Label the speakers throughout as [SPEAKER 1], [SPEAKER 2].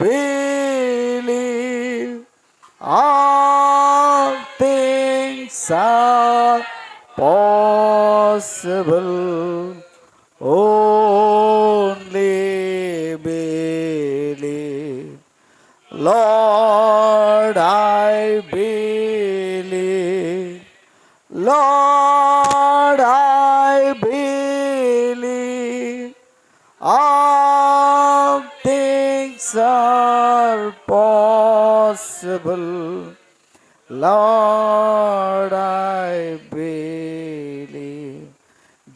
[SPEAKER 1] believe. All things are possible. Only believe. Lord, I believe. Lord, I believe. All things are possible. Lord, I believe.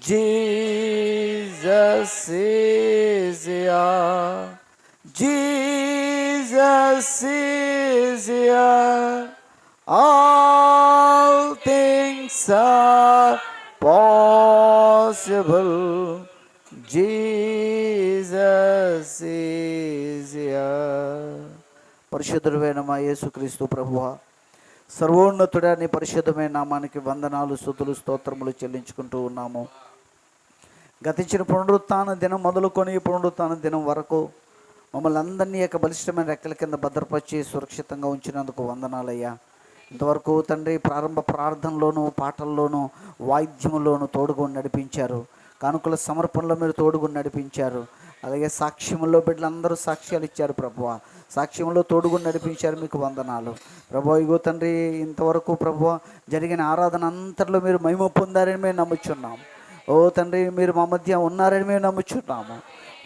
[SPEAKER 1] Jesus is here. Jesus is here. All things are possible. Jesus is here. పరిశుద్ధుడైన మా యేసుక్రీస్తు ప్రభువా, సర్వోన్నతుడా నీ పరిశుద్ధమైన నామానికి వందనాలు, స్తుతులు, స్తోత్రములు చెల్లించుకుంటూ ఉన్నాము. గతించిన పునరుత్థాన దినం మొదలుకొని పునరుత్థాన దినం వరకు మమ్మల్ని అందరినీ యొక్క బలిష్టమైన రెక్కల కింద భద్రపరిచి సురక్షితంగా ఉంచినందుకు వందనాలయ్యా. ఇంతవరకు తండ్రి ప్రారంభ ప్రార్థనలోను, పాటల్లోనూ, వాయిద్యములోను తోడుగా నడిపించారు. కానుకల సమర్పణలో మీరు తోడుగా నడిపించారు. అలాగే సాక్ష్యంలో బిడ్డలందరూ సాక్ష్యాలు ఇచ్చారు ప్రభువా. సాక్ష్యంలో తోడుగా నడిపించారు, మీకు వందనాలు ప్రభువా. ఇగో తండ్రి, ఇంతవరకు ప్రభువా జరిగిన ఆరాధన అంతట్లో మీరు మహిమ పొందారని మేము నమ్ముచున్నాము. ఓ తండ్రి, మీరు మా మధ్య ఉన్నారని మేము నమ్ముచున్నాము.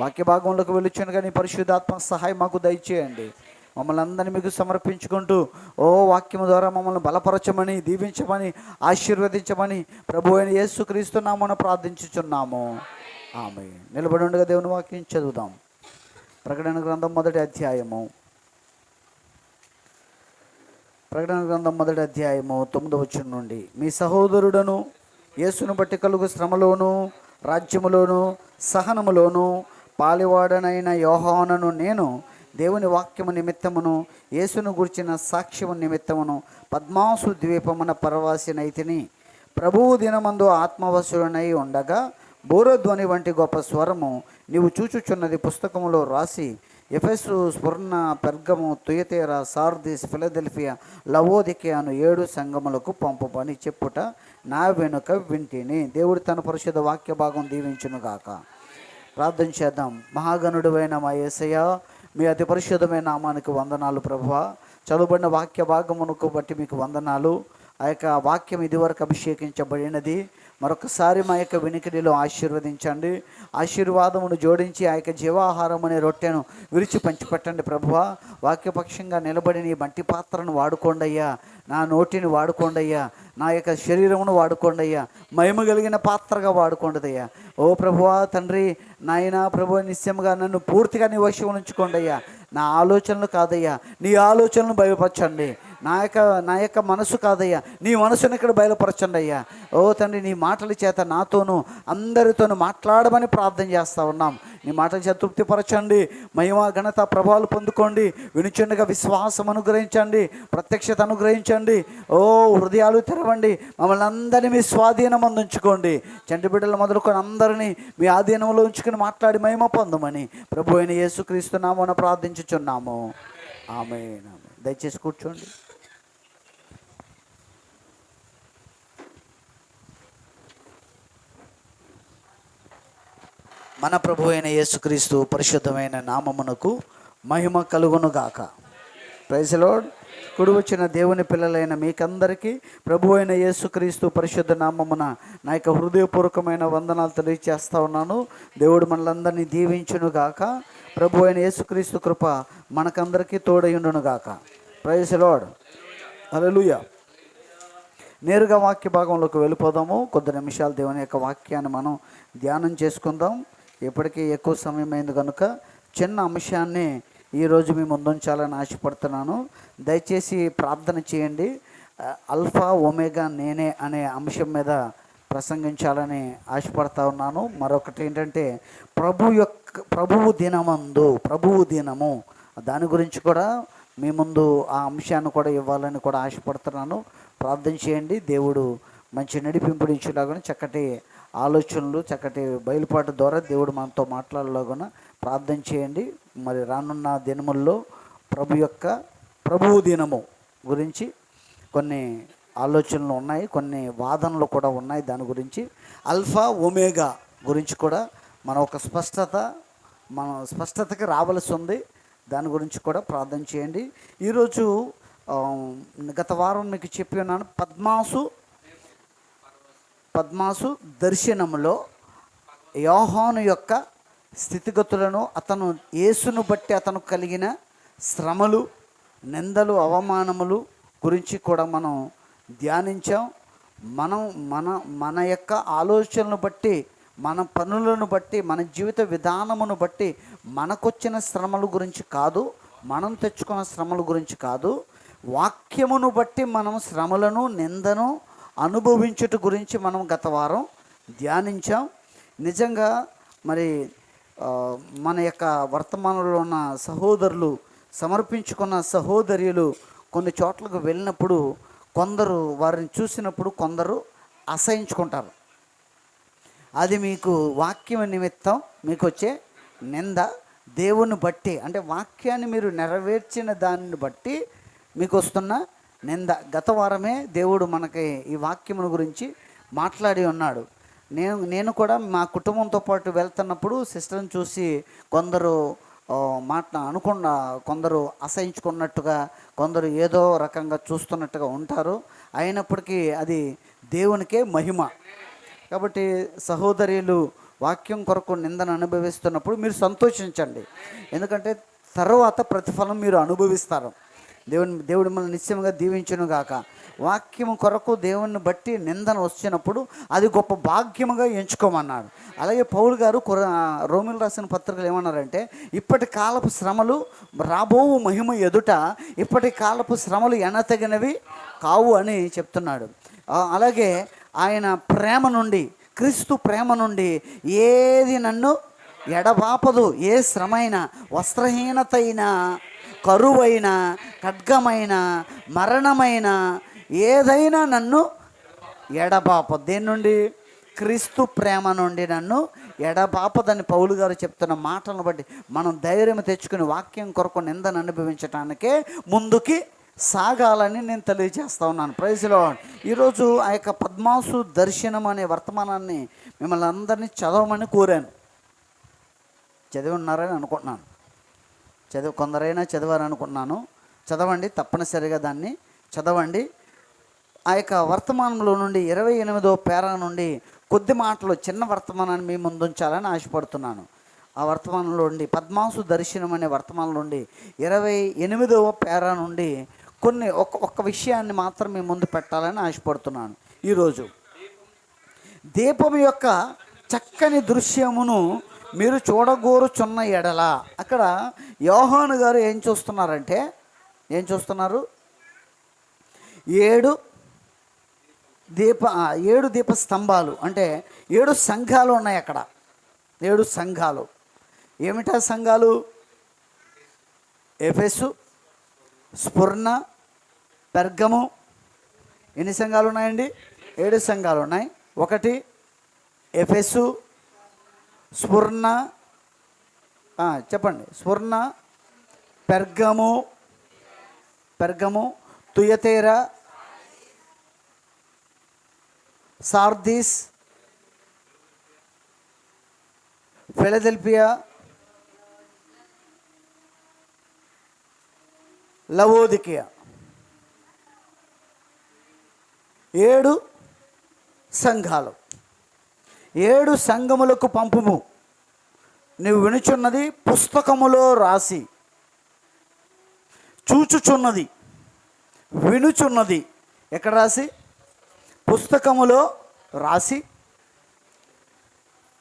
[SPEAKER 1] వాక్య భాగంలోకి వెళ్ళొచ్చాను కానీ పరిశుద్ధాత్మ సహాయం మాకు దయచేయండి. మమ్మల్ని అందరినీ మీకు సమర్పించుకుంటూ ఓ వాక్యం ద్వారా మమ్మల్ని బలపరచమని, దీవించమని, ఆశీర్వదించమని ప్రభు అయిన యేసుక్రీస్తు నామమున ప్రార్థించుచున్నాము. ఆమేన్. నిలబడి ఉండగా దేవుని వాక్యం చదువుదాం. ప్రకటన గ్రంథం 1వ అధ్యాయము. ప్రకటన గ్రంథం 1వ అధ్యాయము 9వ వచనం నుండి. మీ సహోదరుడను యేసును బట్టి కలుగు శ్రమలోను, రాజ్యములోను, సహనములోను పాలివాడనైన యోహానును నేను దేవుని వాక్యము నిమిత్తమును, యేసును గురించిన సాక్ష్యము నిమిత్తమును పద్మాసు ద్వీపమున పరవాసినైతిని. ప్రభువు దినమందు ఆత్మవశుడనై ఉండగా బోరధ్వని వంటి గొప్ప స్వరము నీవు చూచుచున్నది పుస్తకములో రాసి ఎఫెసు, స్ముర్న, పెర్గము, తుయతేర, సార్దిస్, ఫిలదెల్ఫియా, లవోదికే అను 7 సంఘములకు పంపమని చెప్పుట నా వెనుక వింటిని. దేవుడు తన పరిశుద్ధ వాక్య భాగం దీవించునుగాక. ప్రార్థన చేద్దాం. మహాగణుడువైన మా యేసయ్య, మీ అతి పరిశుద్ధమైన నామానికి వందనాలు ప్రభువా. చదువుబడిన వాక్య భాగమునకు బట్టి మీకు వందనాలు. ఆ యొక్క వాక్యం ఇదివరకు అభిషేకించబడినది. మరొకసారి మా యొక్క వినికిడిలో ఆశీర్వదించండి. ఆశీర్వాదమును జోడించి ఆ యొక్క జీవాహారం అనే రొట్టెను విరిచి పంచిపెట్టండి ప్రభువా. వాక్యపక్షంగా నిలబడి నీ మట్టి పాత్రను వాడుకోండి అయ్యా. నా నోటిని వాడుకోండి అయ్యా. నా యొక్క శరీరమును వాడుకోండి అయ్యా. మహిమ కలిగిన పాత్రగా వాడుకోండిదయ్యా. ఓ ప్రభువా తండ్రి, నాయన ప్రభు, నిశ్చయముగా నన్ను పూర్తిగా నీ వశం ఉంచుకోండి అయ్యా. నా ఆలోచనలు కాదయ్యా, నీ ఆలోచనలు బయలుపరచండి. నా యొక్క మనసు కాదయ్యా, నీ మనసును ఇక్కడ బయలుపరచండి అయ్యా. ఓ తండ్రి, నీ మాటల చేత నాతోనూ అందరితోనూ మాట్లాడమని ప్రార్థన చేస్తూ ఉన్నాం. నీ మాటల చేత తృప్తిపరచండి. మహిమ, ఘనత, ప్రభావాలు పొందుకోండి. వినుచుండగా విశ్వాసం అనుగ్రహించండి, ప్రత్యక్షత అనుగ్రహించండి. ఓ హృదయాలు తెరవండి. మమ్మల్ని అందరినీ మీ స్వాధీనం అందించుకోండి. చంటి బిడ్డలు మొదలుకొని అందరినీ మీ ఆధీనంలో ఉంచుకుని మాట్లాడి మహిమ పొందమని ప్రభు అయిన యేసుక్రీస్తు నామమున ప్రార్థించుచున్నాము. ఆమేన్. దయచేసి కూర్చోండి. మన ప్రభు అయిన యేసుక్రీస్తు పరిశుద్ధమైన నామమునకు మహిమ కలుగునుగాక. Praise the Lord. కుడి వచ్చిన దేవుని పిల్లలైన మీకందరికీ ప్రభు అయిన యేసుక్రీస్తు పరిశుద్ధ నామమున నా యొక్క హృదయపూర్వకమైన వందనాలు తెలియజేస్తా ఉన్నాను. దేవుడు మనలందరినీ దీవించునుగాక. ప్రభు అయిన యేసుక్రీస్తు కృప మనకందరికీ తోడయుండునుగాక. Praise the Lord. హల్లెలూయా. నేరుగా వాక్య భాగంలోకి వెళ్ళిపోదాము. కొద్ది నిమిషాలు దేవుని యొక్క వాక్యాన్ని మనం ధ్యానం చేసుకుందాం. ఇప్పటికీ ఎక్కువ సమయం అయింది కనుక చిన్న అంశాన్ని ఈరోజు మీ ముందుంచాలని ఆశపడుతున్నాను. దయచేసి ప్రార్థన చేయండి. అల్ఫా ఒమేగా నేనే అనే అంశం మీద ప్రసంగించాలని ఆశపడతా ఉన్నాను. మరొకటి ఏంటంటే ప్రభువు దినము, దాని గురించి కూడా మీ ముందు ఆ అంశాన్ని కూడా ఇవ్వాలని కూడా ఆశపడుతున్నాను. ప్రార్థన చేయండి. దేవుడు మంచి నడిపింపునిచ్చేలాగా, చక్కటి ఆలోచనలు, చక్కటి బయలుపాటు ద్వారా దేవుడు మనతో మాట్లాడేలాగా ప్రార్థన చేయండి. మరి రానున్న దినముల్లో ప్రభువు దినము గురించి కొన్ని ఆలోచనలు ఉన్నాయి, కొన్ని వాదనలు కూడా ఉన్నాయి. దాని గురించి ఆల్ఫా ఒమేగా గురించి కూడా మన స్పష్టతకి రావాల్సి ఉంది. దాని గురించి కూడా ప్రార్థన చేయండి. ఈరోజు గత వారం మీకు చెప్పి ఉన్నాను, పద్మాసు దర్శనంలో యోహాను యొక్క స్థితిగతులను, అతను యేసును బట్టి అతను కలిగిన శ్రమలు, నిందలు, అవమానములు గురించి కూడా మనం ధ్యానించాం. మన యొక్క ఆలోచనలను బట్టి, మన పనులను బట్టి, మన జీవిత విధానమును బట్టి మనకొచ్చిన శ్రమల గురించి కాదు, మనం తెచ్చుకున్న శ్రమల గురించి కాదు, వాక్యమును బట్టి మనం శ్రమలను, నిందను అనుభవించుట గురించి మనం గత వారం ధ్యానించాం. నిజంగా మరి మన యొక్క వర్తమానంలో ఉన్న సహోదరులు, సమర్పించుకున్న సహోదరులు కొన్ని చోట్లకు వెళ్ళినప్పుడు కొందరు వారిని చూసినప్పుడు కొందరు అసహించుకుంటారు. అది మీకు వాక్యం నిమిత్తం మీకు వచ్చే నింద. దేవుని బట్టి, అంటే వాక్యాన్ని మీరు నెరవేర్చిన దానిని బట్టి మీకు వస్తున్న నింద. గత వారమే దేవుడు మనకి ఈ వాక్యమును గురించి మాట్లాడి ఉన్నాడు. నేను కూడా మా కుటుంబంతో పాటు వెళ్తున్నప్పుడు సిస్టర్ని చూసి కొందరు కొందరు అసహించుకున్నట్టుగా, కొందరు ఏదో రకంగా చూస్తున్నట్టుగా ఉంటారు. అయినప్పటికీ అది దేవునికే మహిమ. కాబట్టి సహోదరులు వాక్యం కొరకు నిందను అనుభవిస్తున్నప్పుడు మీరు సంతోషించండి, ఎందుకంటే తర్వాత ప్రతిఫలం మీరు అనుభవిస్తారు. దేవుడు మిమ్మల్ని నిశ్చయంగా దీవించును గాక. వాక్యం కొరకు దేవుని బట్టి నిందన వచ్చినప్పుడు అది గొప్ప భాగ్యముగా ఎంచుకోమన్నాడు. అలాగే పౌలు గారు రోమిలు రాసిన పత్రికలు ఏమన్నారంటే, ఇప్పటి కాలపు శ్రమలు రాబో మహిమ ఎదుట ఇప్పటి కాలపు శ్రమలు ఎనతగినవి కావు అని చెప్తున్నాడు. అలాగే ఆయన ప్రేమ నుండి, క్రీస్తు ప్రేమ నుండి ఏది నన్ను ఎడబాపదు, ఏ శ్రమైన, వస్త్రహీనతైన, కరువైన, ఖడ్గమైన, మరణమైన ఏదైనా నన్ను ఎడబాపదు. దేని నుండి? క్రీస్తు ప్రేమ నుండి నన్ను ఎడబాపదని పౌలు గారు చెప్తున్న మాటలను బట్టి మనం ధైర్యం తెచ్చుకుని వాక్యం కొరకు నిందను అనుభవించడానికే ముందుకి సాగాలని నేను తెలియజేస్తా ఉన్నాను. Praise Lord. ఈరోజు ఆ యొక్క పద్మాసు దర్శనం అనే వర్తమానాన్ని మిమ్మల్ని అందరినీ చదవమని కోరాను. చదివి ఉన్నారని అనుకుంటున్నాను, కొందరైనా చదివారని అనుకుంటున్నాను. చదవండి, తప్పనిసరిగా దాన్ని చదవండి. ఆ యొక్క వర్తమానంలో నుండి 28వ పేరా నుండి కొద్ది మాటలు, చిన్న వర్తమానాన్ని మీ ముందు ఉంచాలని ఆశపడుతున్నాను. ఆ వర్తమానంలో నుండి, పద్మాసు దర్శనం అనే వర్తమానం నుండి 28వ పేరా నుండి ఒక్క విషయాన్ని మాత్రం మీ ముందు పెట్టాలని ఆశపడుతున్నాను. ఈరోజు దీపం యొక్క చక్కని దృశ్యమును మీరు చూడగోరుచున్న ఎడల, అక్కడ యోహాను గారు ఏం చూస్తున్నారు? 7 దీప స్తంభాలు, అంటే 7 సంఘాలు ఉన్నాయి అక్కడ. 7 సంఘాలు. ఏమిటా సంఘాలు? ఎఫెసు, స్ఫుర్ణ, పెర్గము. ఎన్ని సంఘాలు ఉన్నాయండి? 7 సంఘాలు ఉన్నాయి. 1 ఎఫెసు, స్ఫుర్ణ, చెప్పండి, స్ఫుర్ణ, పెర్గము, తుయతైరా, సార్దీస్, ఫిలదెల్ఫియా, లవోదికియా. 7 సంఘాలు. 7 సంఘములకు పంపుము. నువ్వు వినుచున్నది పుస్తకములో రాసి, చూచుచున్నది, వినుచున్నది ఎక్కడ రాసి? పుస్తకములో రాసి.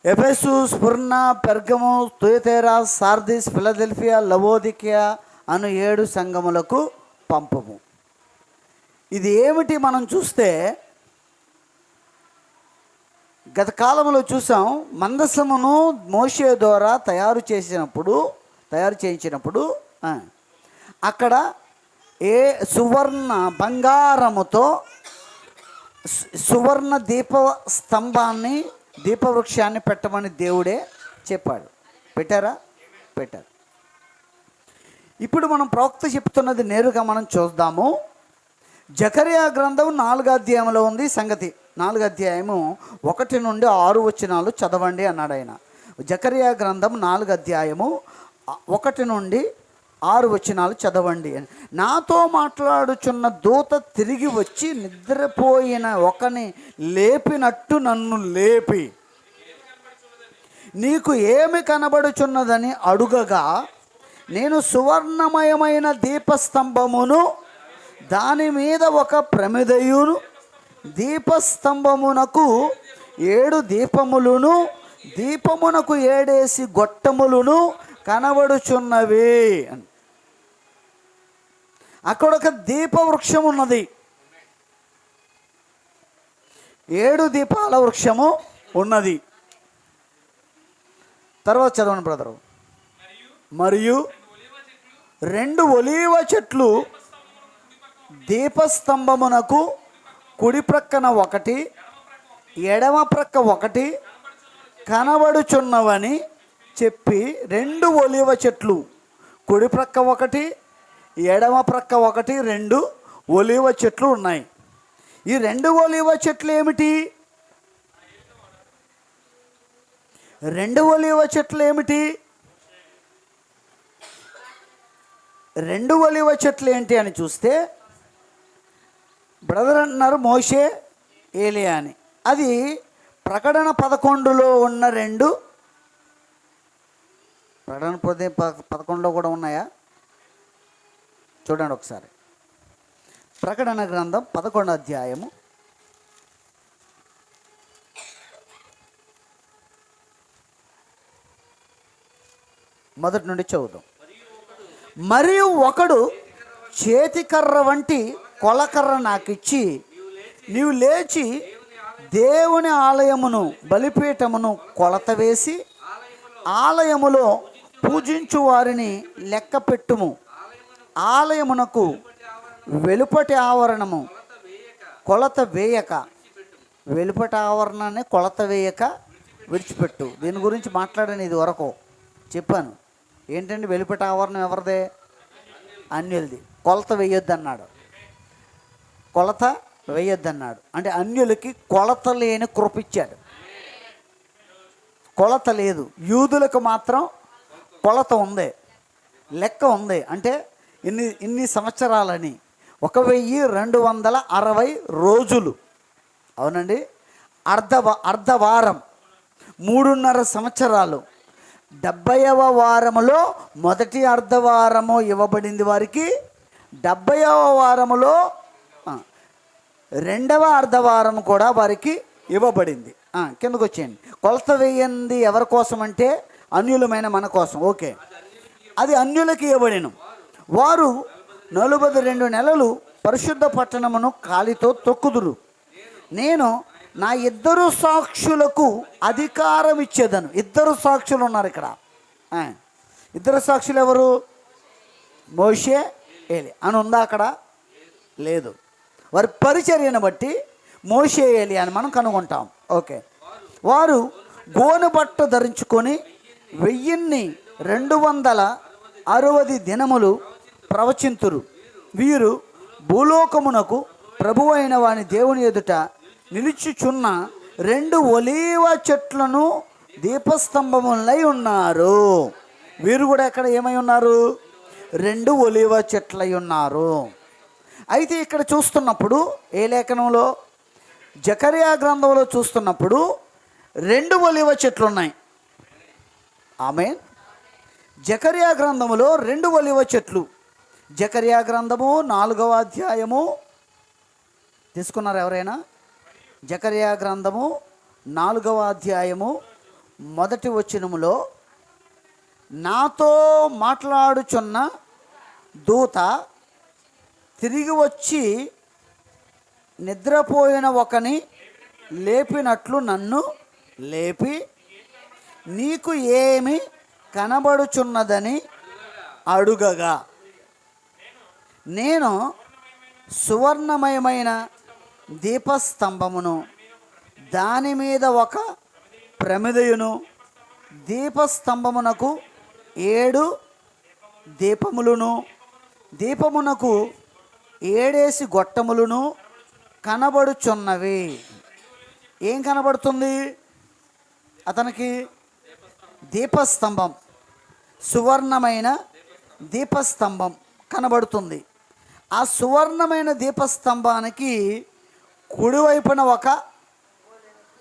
[SPEAKER 1] ఎఫెసు, స్ఫుర్ణ, పెర్గము, తుయతైరా, సార్దీస్, ఫిలదెల్ఫియా, లవోదికియా అను 7 సంఘములకు పంపము. ఇది ఏమిటి? మనం చూస్తే గత కాలంలో చూసాం, మందసమును మోషే ద్వారా తయారు చేయించినప్పుడు అక్కడ బంగారముతో సువర్ణ దీపవృక్షాన్ని పెట్టమని దేవుడే చెప్పాడు. పెట్టారు. ఇప్పుడు మనం ప్రవక్త చెప్తున్నది నేరుగా మనం చూద్దాము. జకర్యా గ్రంథం 4వ అధ్యాయంలో ఉంది సంగతి. 4వ అధ్యాయము 1 నుండి 6 వచనాలు చదవండి అన్నాడు ఆయన. జకర్యా గ్రంథం 4వ అధ్యాయము 1 నుండి 6 వచనాలు చదవండి. నాతో మాట్లాడుచున్న దూత తిరిగి వచ్చి నిద్రపోయిన ఒకని లేపినట్టు నన్ను లేపి, నీకు ఏమి కనబడుచున్నదని అడుగగా, నేను సువర్ణమయమైన దీపస్తంభమును, దాని మీద ఒక ప్రమిదయును, దీపస్తంభమునకు 7 దీపములను, దీపమునకు 7 గొట్టములను కనబడుచున్నవి. అక్కడ ఒక దీపవృక్షం ఉన్నది. 7 దీపాల వృక్షము ఉన్నది. తర్వాత చదవండి బ్రదరు. మరియు 2 ఒలీవ చెట్లు దీపస్తంభమునకు కుడి ప్రక్కన 1, ఎడమ ప్రక్క 1 కనబడుచున్నవని చెప్పి, 2 ఒలీవ చెట్లు కుడి ప్రక్క 1, ఎడమ ప్రక్క 1, 2 ఒలీవ చెట్లు ఉన్నాయి. ఈ 2 ఒలీవ చెట్లు ఏమిటి? 2 ఒలీవ చెట్లు ఏమిటి? 2 ఒలీవ చెట్లు ఏంటి అని చూస్తే, బ్రదర్ అంటున్నారు మోషే, ఏలియా అని. అది ప్రకటన 11లో ఉన్న 2. ప్రకటన 11లో కూడా ఉన్నాయా? చూడండి ఒకసారి. ప్రకటన గ్రంథం 11వ అధ్యాయము 1 నుండి చదువుదాం. మరియు ఒకడు చేతికర్ర వంటి కొలకర్ర నాకిచ్చి, నీవు లేచి దేవుని ఆలయమును బలిపీఠమును కొలత వేసి, ఆలయములో పూజించు వారిని లెక్క పెట్టుము. ఆలయమునకు వెలుపటి ఆవరణము కొలత వేయక, వెలుపటి ఆవరణాన్ని కొలత వేయక విడిచిపెట్టు. దీని గురించి మాట్లాడాను ఇది వరకు చెప్పాను. ఏంటంటే వెలుపటి ఆవరణం ఎవరిదే? అన్యులది. కొలత వేయొద్దు అన్నాడు. కొలత వేయొద్దు అన్నాడు అంటే అన్యులకి కొలత లేని కృప ఇచ్చాడు. కొలత లేదు. యూదులకు మాత్రం కొలత ఉంది, లెక్క ఉంది. అంటే ఇన్ని సంవత్సరాలని 1260 రోజులు. అవునండి. అర్ధవారం 3.5 సంవత్సరాలు. 70వ వారములో మొదటి అర్ధవారము ఇవ్వబడింది వారికి. 70వ వారములో 2వ అర్ధవారం కూడా వారికి ఇవ్వబడింది. కిందకు వచ్చేయండి. కొలత వేయండి ఎవరి కోసం అంటే అన్యులమైన మన కోసం. ఓకే, అది అన్యులకి ఇవ్వబడిను. వారు 42 నెలలు పరిశుద్ధ పట్టణమును కాలితో తొక్కుదురు. నేను నా 2 సాక్షులకు అధికారం ఇచ్చేదను. 2 సాక్షులు ఉన్నారు ఇక్కడ. 2 సాక్షులు ఎవరు? మోషే, ఏలి అని ఉందా అక్కడ? లేదు. వారి పరిచర్యను బట్టి మోషే, ఏలి అని మనం కనుగొంటాం. ఓకే. వారు గోను బట్ట ధరించుకొని 1260 దినములు ప్రవచింతురు. వీరు భూలోకమునకు ప్రభు అయిన వాని దేవుని ఎదుట నిలుచుచున్న 2 ఒలీవ చెట్లను దీపస్తంభములై ఉన్నారు. వీరు కూడా ఎక్కడ ఏమై ఉన్నారు? 2 ఒలీవ చెట్లై ఉన్నారు. అయితే ఇక్కడ చూస్తున్నప్పుడు ఏ లేఖనంలో? జకర్యా గ్రంథంలో చూస్తున్నప్పుడు 2 ఒలీవ చెట్లు ఉన్నాయి. ఆమేన్. జకర్యా గ్రంథములో 2 ఒలీవ చెట్లు. జకర్యా గ్రంథము 4వ అధ్యాయము తీసుకున్నారు ఎవరైనా? జకర్యా గ్రంథము 4వ అధ్యాయము 1వ వచనములో, నాతో మాట్లాడుచున్న దూత తిరిగి వచ్చి నిద్రపోయిన ఒకని లేపినట్లు నన్ను లేపి, నీకు ఏమి కనబడుచున్నదని అడుగగా, నేను సువర్ణమయమైన దీపస్తంభమును, దాని మీద ఒక ప్రమిదయును, దీపస్తంభమునకు 7 దీపములను, దీపమునకు 7 గొట్టములను కనబడుచున్నవి. ఏం కనబడుతుంది అతనికి? దీపస్తంభం, సువర్ణమైన దీపస్తంభం కనబడుతుంది. ఆ సువర్ణమైన దీపస్తంభానికి కుడివైపున ఒక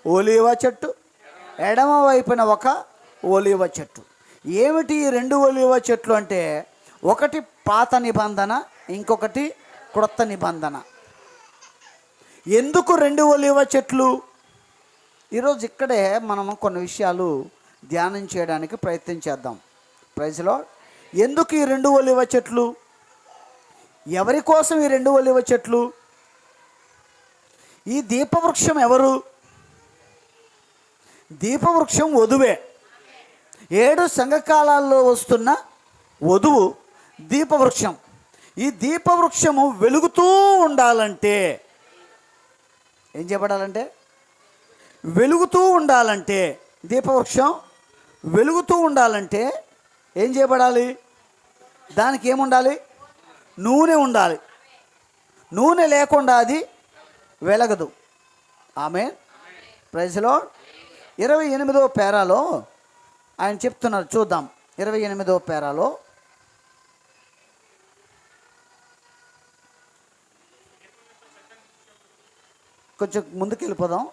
[SPEAKER 1] ఒలీవ చెట్టు, ఎడమ వైపున ఒక ఒలీవ చెట్టు. ఏమిటి ఈ 2 ఒలీవ చెట్లు అంటే, ఒకటి పాత నిబంధన, ఇంకొకటి క్రొత్త నిబంధన. ఎందుకు 2 ఒలీవ చెట్లు? ఈరోజు ఇక్కడే మనం కొన్ని విషయాలు ధ్యానం చేయడానికి ప్రయత్నం చేద్దాం. Praise Lord. ఎందుకు ఈ 2 ఒలీవ చెట్లు? ఎవరి కోసం ఈ 2 ఒలీవ చెట్లు? ఈ దీపవృక్షం ఎవరు? దీపవృక్షం వధువే. 7 సంఘకాలాల్లో వస్తున్న వధువు దీపవృక్షం. ఈ దీపవృక్షము వెలుగుతూ ఉండాలంటే ఏం చేయబడాలంటే, వెలుగుతూ ఉండాలంటే, దీపవృక్షం వెలుగుతూ ఉండాలంటే ఏం చేయబడాలి? దానికి ఏముండాలి? నూనె ఉండాలి. నూనె లేకుండా అది వెలగదు. ఆమేన్. Praise lord. 28వ పేరాలో ఆయన చెప్తున్నారు, చూద్దాం. 28వ పేరాలో కొంచెం ముందుకు వెళ్ళిపోదాం.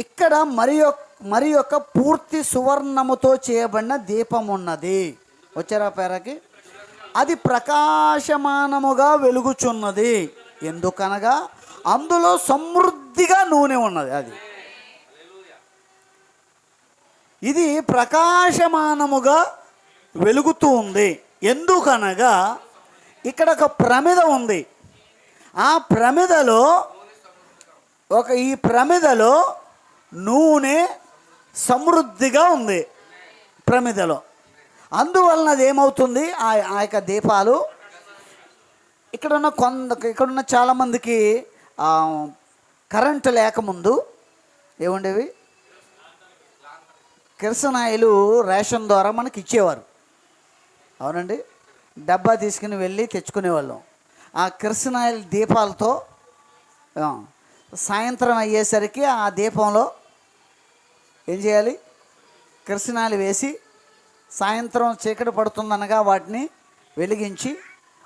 [SPEAKER 1] ఇక్కడ మరి యొక్క పూర్తి సువర్ణముతో చేయబడిన దీపం ఉన్నది. వచ్చారా పేరాకి? అది ప్రకాశమానముగా వెలుగుచున్నది. ఎందుకనగా అందులో సమృద్ధిగా నూనె ఉన్నది. ఇది ప్రకాశమానముగా వెలుగుతూ ఉంది. ఎందుకనగా ఇక్కడ ఒక ప్రమిద ఉంది. ఆ ప్రమిదలో ఈ ప్రమిదలో నూనె సమృద్ధిగా ఉంది. ప్రమిదలో అందువలన అది ఏమవుతుంది? ఆ యొక్క దీపాలు ఇక్కడున్న చాలామందికి కరెంటు లేకముందు ఏముండేవి? కిరసనాయిలు రేషన్ ద్వారా మనకి ఇచ్చేవారు. అవునండి, డబ్బా తీసుకుని వెళ్ళి తెచ్చుకునేవాళ్ళం. ఆ కిరసనాయిల దీపాలతో సాయంత్రం అయ్యేసరికి ఆ దీపంలో ఏం చేయాలి? కిరసనాయిలు వేసి సాయంత్రం చీకటి పడుతుందనగా వాటిని వెలిగించి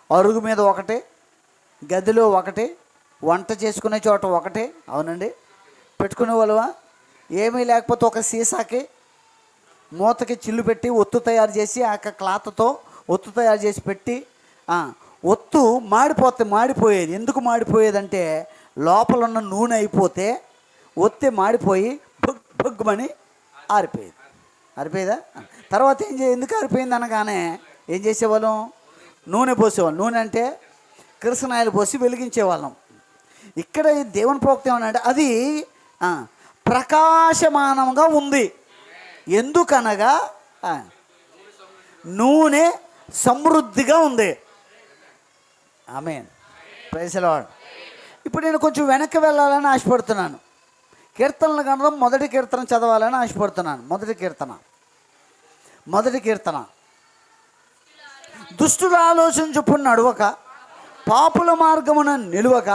[SPEAKER 1] అరుగు మీద ఒకటే, గదిలో ఒకటే, వంట చేసుకునే చోట ఒకటే, అవునండి, పెట్టుకునే వాళ్ళవా? ఏమీ లేకపోతే ఒక సీసాకి మూతకి చిల్లు పెట్టి ఒత్తు తయారు చేసి ఆ క్లాత్తో ఒత్తు తయారు చేసి పెట్టి ఒత్తు మాడిపోయేది. ఎందుకు మాడిపోయేదంటే లోపల ఉన్న నూనె అయిపోతే ఒత్తి మాడిపోయి బొగ్గుమని ఆరిపోయేదా? తర్వాత ఎందుకు ఆరిపోయింది అనగానే ఏం చేసేవాళ్ళం? నూనె పోసేవాళ్ళం. నూనె అంటే కిరసనాయిలు పోసి వెలిగించేవాళ్ళం. ఇక్కడ దేవుని ప్రోక్తం ఏమనంటే అది ప్రకాశమానంగా ఉంది. ఎందుకనగా నూనె సమృద్ధిగా ఉంది. ఆమేన్. Praise the Lord. ఇప్పుడు నేను కొంచెం వెనక్కి వెళ్ళాలని ఆశపడుతున్నాను. కీర్తనల గ్రంథం 1వ కీర్తన చదవాలని ఆశపడుతున్నాను. 1వ కీర్తన. దుష్టుల ఆలోచన చొప్పున నడవక, పాపుల మార్గమున నిలువక,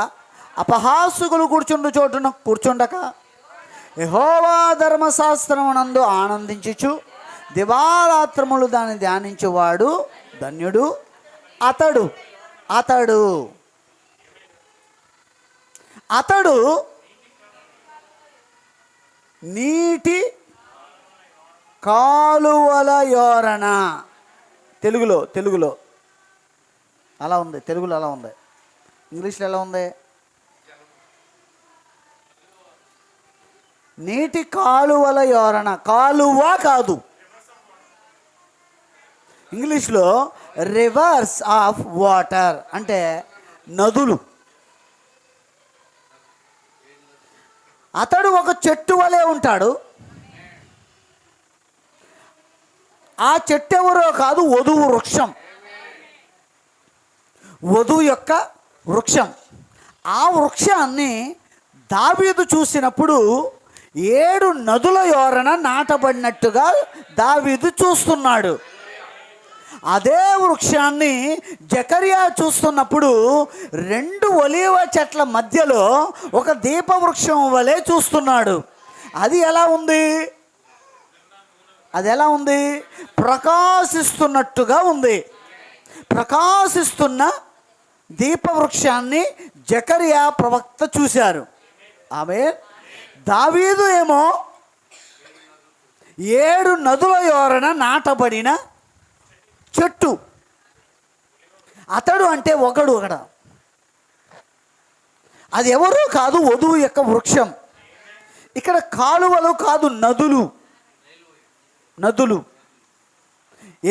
[SPEAKER 1] అపహాసుకులు కూర్చుండు చోటున కూర్చుండక, యెహోవా ధర్మశాస్త్రమునందు ఆనందించుచు దివారాత్రములు దాన్ని ధ్యానించువాడు ధన్యుడు. అతడు నీటి కాలువల యోరణ. తెలుగులో అలా ఉంది. తెలుగులో అలా ఉంది. ఇంగ్లీష్లో ఎలా ఉంది? నీటి కాలువల యోరణ. కాలువ కాదు, ఇంగ్లీష్లో రివర్స్ ఆఫ్ వాటర్ అంటే నదులు. అతడు ఒక చెట్టు వలె ఉంటాడు. ఆ చెట్టు ఎవరో కాదు, వధువు వృక్షం. వధువు యొక్క వృక్షం. ఆ వృక్షాన్ని దావీదు చూసినప్పుడు 7 నదుల యోరన నాటబడినట్టుగా దావీదు చూస్తున్నాడు. అదే వృక్షాన్ని జకర్యా చూస్తున్నప్పుడు 2 ఒలీవ చెట్ల మధ్యలో ఒక దీపవృక్షం వలె చూస్తున్నాడు. అది ఎలా ఉంది? అది ఎలా ఉంది? ప్రకాశిస్తున్నట్టుగా ఉంది. ప్రకాశిస్తున్న దీపవృక్షాన్ని జకర్యా ప్రవక్త చూశారు. ఆమేన్. దావీదు ఏమో 7 నదుల యోరన నాటబడిన చెట్టు. అతడు అంటే ఒకడు అక్కడ. అది ఎవరూ కాదు, వధువు యొక్క వృక్షం. ఇక్కడ కాలువలు కాదు, నదులు. నదులు.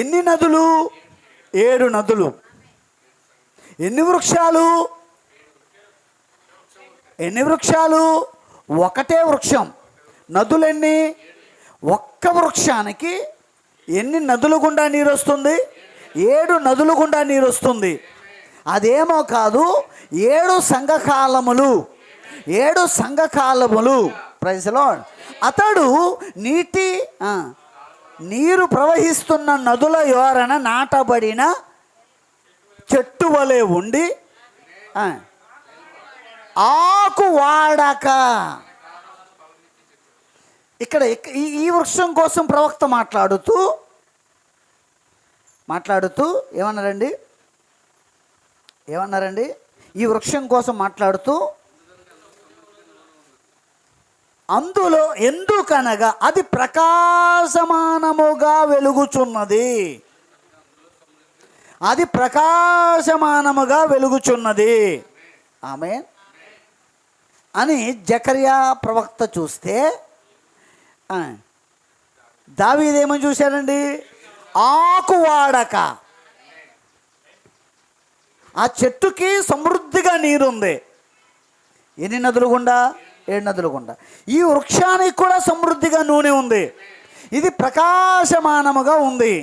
[SPEAKER 1] ఎన్ని నదులు? 7 నదులు. ఎన్ని వృక్షాలు? ఎన్ని వృక్షాలు? ఒకటే వృక్షం. నదులెన్ని? ఒక్క వృక్షానికి ఎన్ని నదుల గుండా నీరు వస్తుంది? 7 నదుల గుండా నీరు వస్తుంది. అదేమో కాదు, 7 సంఘకాలములు. 7 సంఘకాలములు. Praise the Lord. అతడు నీరు ప్రవహిస్తున్న నదుల యోరన నాటబడిన చెట్టు వలె ఉండి ఆకు వాడక. ఇక్కడ ఈ వృక్షం కోసం ప్రవక్త మాట్లాడుతూ ఏమన్నారండి? ఈ వృక్షం కోసం మాట్లాడుతూ, అందులో ఎందుకనగా అది ప్రకాశమానముగా వెలుగుచున్నది. అది ప్రకాశమానముగా వెలుగుచున్నది. ఆమేన్ అని జకర్యా ప్రవక్త చూస్తే, దావీదేమని చూశాడండి? ఆకు వాడక. ఆ చెట్టుకి సమృద్ధిగా నీరుంది. ఎన్ని నదులు గుండా? 7 నదులు గుండా. ఈ వృక్షానికి కూడా సమృద్ధిగా నూనె ఉంది. ఇది ప్రకాశమానముగా ఉంది.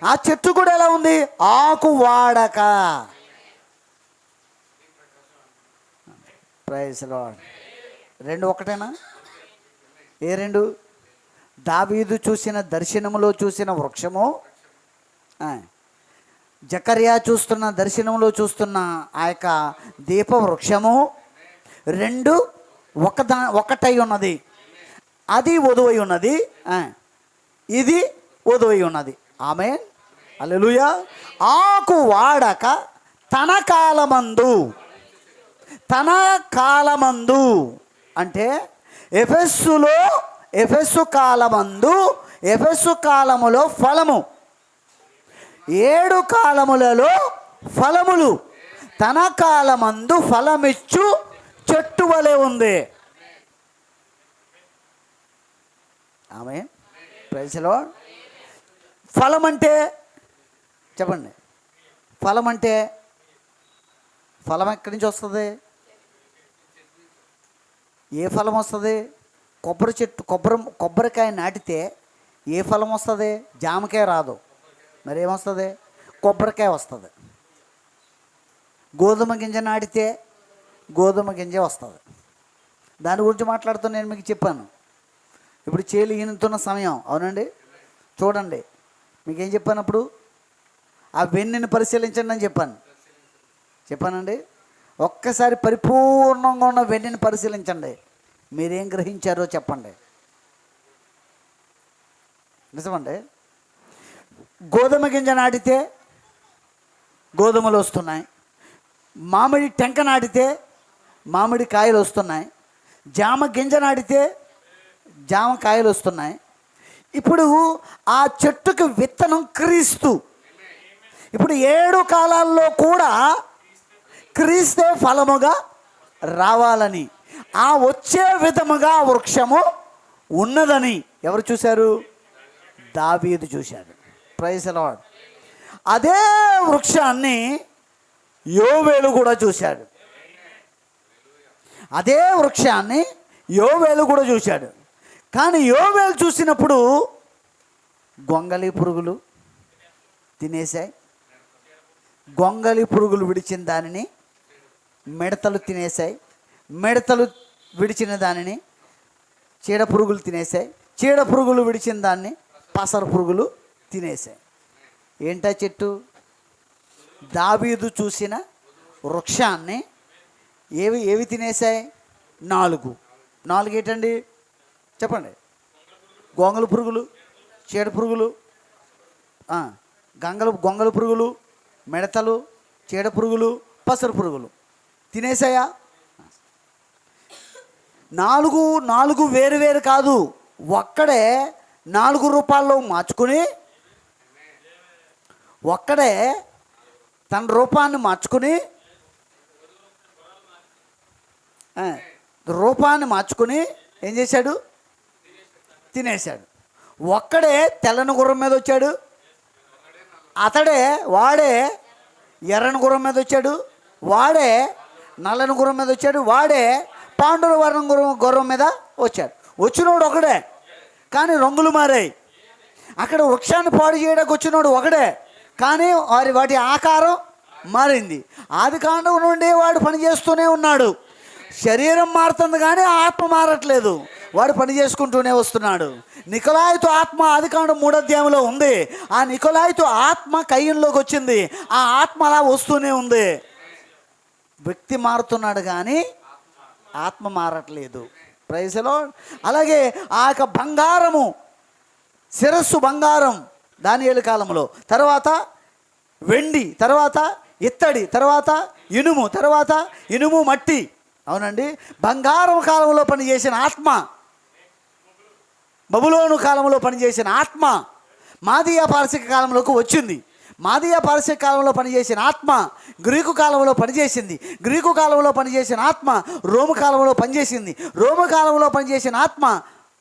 [SPEAKER 1] ఆ చెట్టు కూడా ఎలా ఉంది? ఆకు వాడక. Praise lord. 2 ఒకటేనా? ఏ 2? దావీదు చూసిన దర్శనములో చూసిన వృక్షము, జకర్యా చూస్తున్న దర్శనంలో చూస్తున్న ఆ యొక్క దీపవృక్షము 2 ఒకటై ఉన్నది. అది వధువై ఉన్నది, ఇది వధువై ఉన్నది. ఆమేన్. హల్లెలూయా. ఆకు వాడక తన కాలమందు అంటే ఎఫెసు కాలములో ఫలము, 7 కాలములలో ఫలములు, తన కాలమందు ఫలమిచ్చు చెట్టు వలె ఉంది. ఆమేన్. Praise the Lord. ఫలం అంటే చెప్పండి. ఫలం అంటే ఫలం ఎక్కడి నుంచి వస్తుంది? ఏ ఫలం వస్తుంది? కొబ్బరి చెట్టు, కొబ్బరికాయ నాటితే ఏ ఫలం వస్తుంది? జామకాయ రాదు. మరి ఏమొస్తుంది? కొబ్బరికాయ వస్తుంది. గోధుమ గింజ నాటితే గోధుమ గింజ వస్తుంది. దాని గురించి మాట్లాడుతూ నేను మీకు చెప్పాను. ఇప్పుడు చేలు ఈనుతున్న సమయం, అవునండి. చూడండి, మీకేం చెప్పాను అప్పుడు? ఆ వెన్నెని పరిశీలించండి అని చెప్పానండి. ఒక్కసారి పరిపూర్ణంగా ఉన్న వెన్నెని పరిశీలించండి. మీరేం గ్రహించారో చెప్పండి. నిజమండి. గోధుమ గింజ నాటితే గోధుమలు వస్తున్నాయి. మామిడి టెంక నాటితే మామిడి కాయలు వస్తున్నాయి. జామ గింజ నాటితే జామకాయలు వస్తున్నాయి. ఇప్పుడు ఆ చెట్టుకి విత్తనం క్రీస్తు. ఇప్పుడు 7 కాలాల్లో కూడా క్రీస్తే ఫలముగా రావాలని, ఆ వచ్చే విధముగా వృక్షము ఉన్నదని ఎవరు చూశారు? దావీదు చూశాడు. Praise the Lord. అదే వృక్షాన్ని యోవేలు కూడా చూశాడు. అదే వృక్షాన్ని యోవేలు కూడా చూశాడు. కానీ యోవేలు చూసినప్పుడు గొంగళి పురుగులు తినేశాయి. గొంగళి పురుగులు విడిచిన దానిని మిడతలు తినేశాయి. మిడతలు విడిచిన దానిని చీడ పురుగులు తినేసాయి. చీడ పురుగులు విడిచిన దాన్ని పసర పురుగులు తినేసాయి. ఏంటా చెట్టు? దావీదు చూసిన వృక్షాన్ని ఏవి తినేసాయి? 4 ఏంటండి చెప్పండి? గొంగళ పురుగులు, చీడ పురుగులు, గొంగళ పురుగులు, మిడతలు, చీడ పురుగులు, పసరు పురుగులు తినేసాయా? 4 వేరు కాదు, ఒక్కడే 4 రూపాల్లో మార్చుకుని, ఒక్కడే తన రూపాన్ని మార్చుకుని ఏం చేశాడు? తినేశాడు. ఒక్కడే తెల్లని గుర్రం మీద వచ్చాడు, వాడే ఎర్రని గుర్రం మీద వచ్చాడు, వాడే నల్లని గుర్రం మీద వచ్చాడు, వాడే పాండుర వర్ణం గుర్రం మీద వచ్చాడు. వచ్చినోడు ఒకడే, కానీ రంగులు మారాయి. అక్కడ వృక్షాన్ని పాడు చేయడానికి వచ్చినోడు ఒకడే, కానీ వాటి ఆకారం మారింది. ఆది కాండం నుండి వాడు పనిచేస్తూనే ఉన్నాడు. శరీరం మారుతుంది కానీ ఆత్మ మారట్లేదు. వాడు పని చేసుకుంటూనే వస్తున్నాడు. నికొలాయితో ఆత్మ ఆది కాండం 3వ అధ్యాయంలో ఉంది. ఆ నికొలాయితో ఆత్మ కయ్యంలోకి వచ్చింది. ఆ ఆత్మ అలా వస్తూనే ఉంది. వ్యక్తి మారుతున్నాడు కానీ ఆత్మ మారట్లేదు. Praise the lord. అలాగే ఆ యొక్క బంగారము, శిరస్సు బంగారం దానియేలు కాలంలో, తర్వాత వెండి, తర్వాత ఇత్తడి, తర్వాత ఇనుము, తర్వాత ఇనుము మట్టి. అవునండి. బంగారం కాలంలో పనిచేసిన ఆత్మ, బబులోను కాలంలో పనిచేసిన ఆత్మ మాదీయ పారసిక కాలంలోకి వచ్చింది. మాదీయ పారసిక కాలంలో పనిచేసిన ఆత్మ గ్రీకు కాలంలో పనిచేసింది. గ్రీకు కాలంలో పనిచేసిన ఆత్మ రోము కాలంలో పనిచేసింది. రోము కాలంలో పనిచేసిన ఆత్మ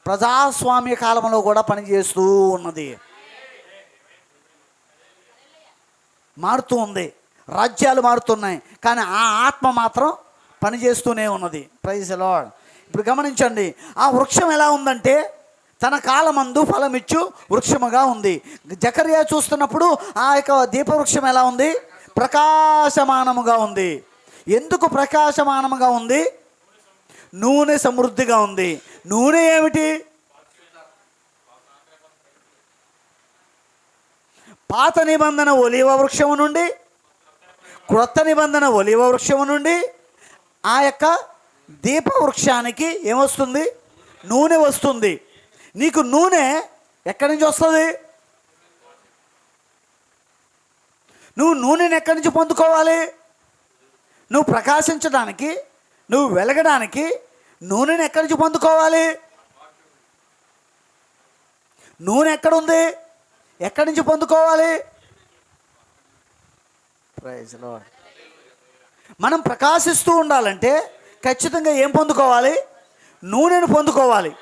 [SPEAKER 1] ప్రజాస్వామ్య కాలంలో కూడా పనిచేస్తూ ఉన్నది. మారుతూ ఉంది. రాజ్యాలు మారుతున్నాయి, కానీ ఆ ఆత్మ మాత్రం పనిచేస్తూనే ఉన్నది. Praise the Lord. ఇప్పుడు గమనించండి, ఆ వృక్షం ఎలా ఉందంటే తన కాలమందు ఫలమిచ్చు వృక్షముగా ఉంది. జకర్యా చూస్తున్నప్పుడు ఆ యొక్క దీపవృక్షం ఎలా ఉంది? ప్రకాశమానముగా ఉంది. ఎందుకు ప్రకాశమానముగా ఉంది? నూనె సమృద్ధిగా ఉంది. నూనె ఏమిటి? పాత నిబంధన ఒలీవ వృక్షము నుండి, క్రొత్త నిబంధన ఒలీవ వృక్షము నుండి ఆ యొక్క దీపవృక్షానికి ఏమొస్తుంది? నూనె వస్తుంది. నీకు నూనె ఎక్కడి నుంచి వస్తుంది? నువ్వు నూనెని ఎక్కడి నుంచి పొందుకోవాలి? నువ్వు ప్రకాశించడానికి, నువ్వు వెలగడానికి నూనెని ఎక్కడి నుంచి పొందుకోవాలి? నూనె ఎక్కడుంది? ఎక్కడి నుంచి పొందుకోవాలి? Praise the Lord. మనం ప్రకాశిస్తూ ఉండాలంటే ఖచ్చితంగా ఏం పొందుకోవాలి? నూనెను పొందుకోవాలి.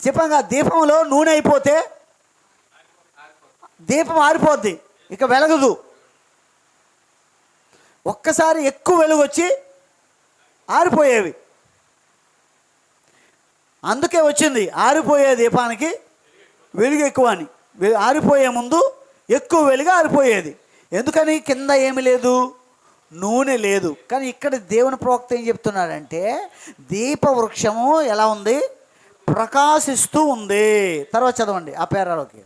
[SPEAKER 1] చెప్పంగా, దీపంలో నూనె అయిపోతే దీపం ఆరిపోద్ది, ఇక వెలగదు. ఒక్కసారి ఎక్కువ వెలుగు వచ్చి ఆరిపోయేవి. అందుకే వచ్చింది ఆరిపోయే దీపానికి వెలుగు ఎక్కువ అని. ఆరిపోయే ముందు ఎక్కువ వెలుగు ఆరిపోయేది. ఎందుకని? కింద ఏమి లేదు, నూనె లేదు. కానీ ఇక్కడ దేవుని ప్రవక్త ఏం చెప్తున్నాడంటే దీపవృక్షము ఎలా ఉంది? ప్రకాశిస్తూ ఉంది. తర్వాత చదవండి ఆ పేరాలోకి.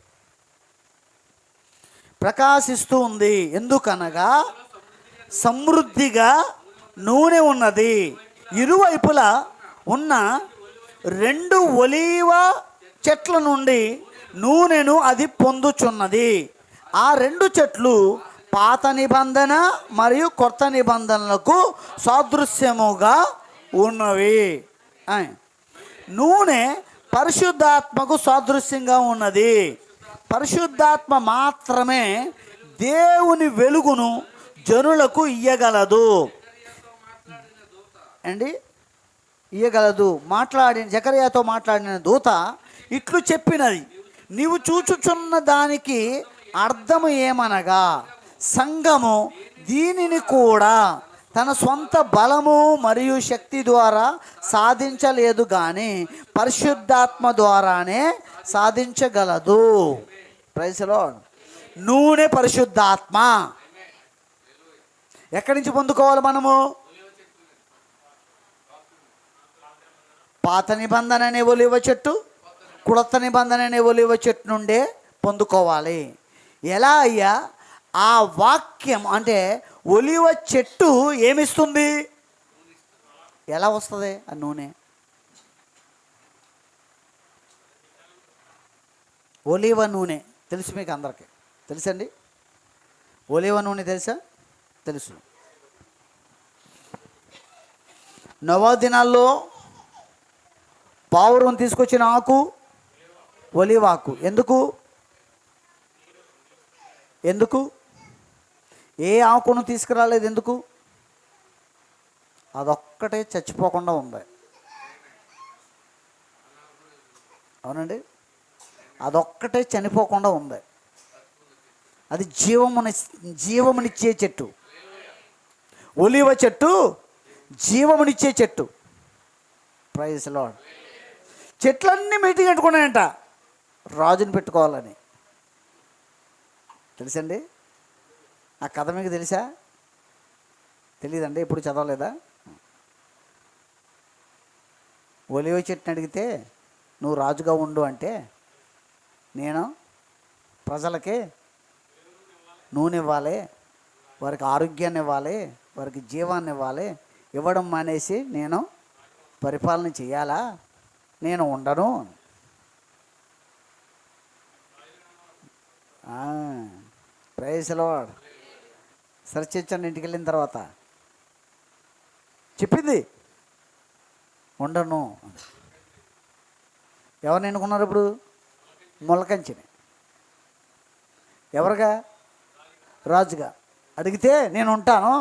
[SPEAKER 1] ప్రకాశిస్తూ ఉంది. ఎందుకనగా సమృద్ధిగా నూనె ఉన్నది. ఇరువైపులా ఉన్న 2 ఒలీవ చెట్ల నుండి నూనెను అది పొందుచున్నది. ఆ 2 చెట్లు పాత నిబంధన మరియు కొత్త నిబంధనలకు సాదృశ్యముగా ఉన్నవి. నూనె పరిశుద్ధాత్మకు సాదృశ్యంగా ఉన్నది. పరిశుద్ధాత్మ మాత్రమే దేవుని వెలుగును జనులకు ఇయ్యగలదు అండి, ఇయ్యగలదు. జకర్యాతో మాట్లాడిన దూత ఇట్లు చెప్పినది, నీవు చూచుచున్న దానికి అర్థము ఏమనగా సంఘము దీనిని కూడా తన సొంత బలము మరియు శక్తి ద్వారా సాధించలేదు, కానీ పరిశుద్ధాత్మ ద్వారానే సాధించగలదు. Praise the lord. నూనె పరిశుద్ధాత్మ. ఎక్కడి నుంచి పొందుకోవాలి మనము? పాత నిబంధన అనే ఒలివ చెట్టు, క్రొత్త నిబంధన అనే ఒలివ చెట్టు నుండే పొందుకోవాలి. ఎలా అయ్యా? ఆ వాక్యం అంటే ఒలివ చెట్టు ఏమిస్తుంది? ఎలా వస్తుంది ఆ నూనె? ఒలివ నూనె తెలుసు మీకు అందరికీ, తెలుసండి? ఒలివ నూనె తెలుసా? తెలుసు. నోవా దినాల్లో పావురం తీసుకొచ్చిన ఆకు ఒలివాకు. ఎందుకు ఏ ఆకును తీసుకురాలేదు? ఎందుకు? అదొక్కటే చచ్చిపోకుండా ఉంది. అవునండి, అదొక్కటే చనిపోకుండా ఉంది. అది జీవమునిచ్చే చెట్టు. ఒలివ చెట్టు జీవమునిచ్చే చెట్టు. Praise Lord. చెట్లన్నీ మీటింగ్ పెట్టుకున్నాయంట రాజుని పెట్టుకోవాలని. తెలుసండి ఆ కథ? మీకు తెలుసా? తెలియదండి, ఎప్పుడు చదవలేదా? ఒలివ చెట్టుని అడిగితే నువ్వు రాజుగా ఉండు అంటే, నేను ప్రజలకి నూనె ఇవ్వాలి, వారికి ఆరోగ్యాన్ని ఇవ్వాలి, వారికి జీవాన్ని ఇవ్వాలి, ఇవ్వడం మానేసి నేను పరిపాలన చేయాలా? నేను ఉండను. Praise lord. సెర్చ్ చేయండి ఇంటికి వెళ్ళిన తర్వాత. చెప్పింది ఉండను. ఎవరిని ఎన్నుకున్నారు ఇప్పుడు? మొలకంచిని. ఎవరుగా? రాజుగా. అడిగితే నేను ఉంటాను,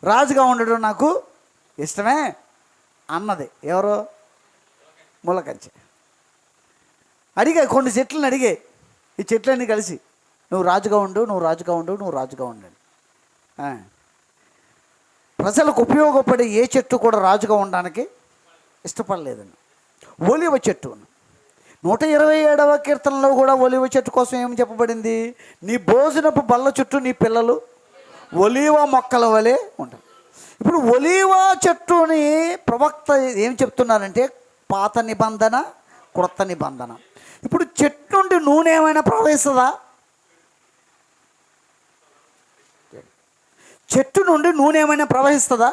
[SPEAKER 1] రాజుగా ఉండడం నాకు ఇష్టమే అన్నది. ఎవరు? మొలకంచి. అడిగా కొన్ని చెట్లను అడిగే, ఈ చెట్లన్నీ కలిసి నువ్వు రాజుగా ఉండు, నువ్వు రాజుగా ఉండు, నువ్వు రాజుగా ఉండండి. ప్రజలకు ఉపయోగపడే ఏ చెట్టు కూడా రాజుగా ఉండడానికి ఇష్టపడలేదండి. ఒలివ చెట్టు 127వ కీర్తనలో కూడా ఒలివ చెట్టు కోసం ఏమి చెప్పబడింది? నీ భోజనపు బల్ల చుట్టూ నీ పిల్లలు ఒలివ మొక్కల వలె ఉంటారు. ఇప్పుడు ఒలివ చెట్టుని ప్రవక్త ఏం చెప్తున్నారంటే పాత నిబంధన, క్రొత్త నిబంధన. ఇప్పుడు చెట్టు నుండి నూనె ఏమైనా ప్రవహిస్తుందా? చెట్టు నుండి నూనె ఏమైనా ప్రవహిస్తుందా?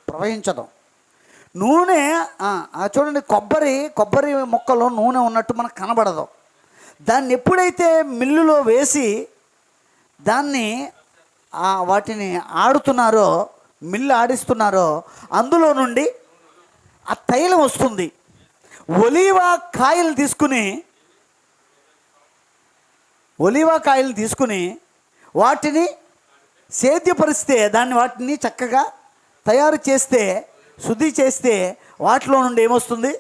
[SPEAKER 1] ప్రవహించదు. నూనె చూడండి, కొబ్బరి మొక్కలో నూనె ఉన్నట్టు మనకు కనబడదు. దాన్ని ఎప్పుడైతే మిల్లులో వేసి దాన్ని వాటిని ఆడుతున్నారో, మిల్లు ఆడిస్తున్నారో, అందులో నుండి ఆ తైలం వస్తుంది. ఒలీవ కాయలు తీసుకుని వాటిని సేద్యపరిస్తే, వాటిని చక్కగా తయారు చేస్తే, శుద్ధి చేస్తే వాటిలో నుండి ఏమొస్తుంది?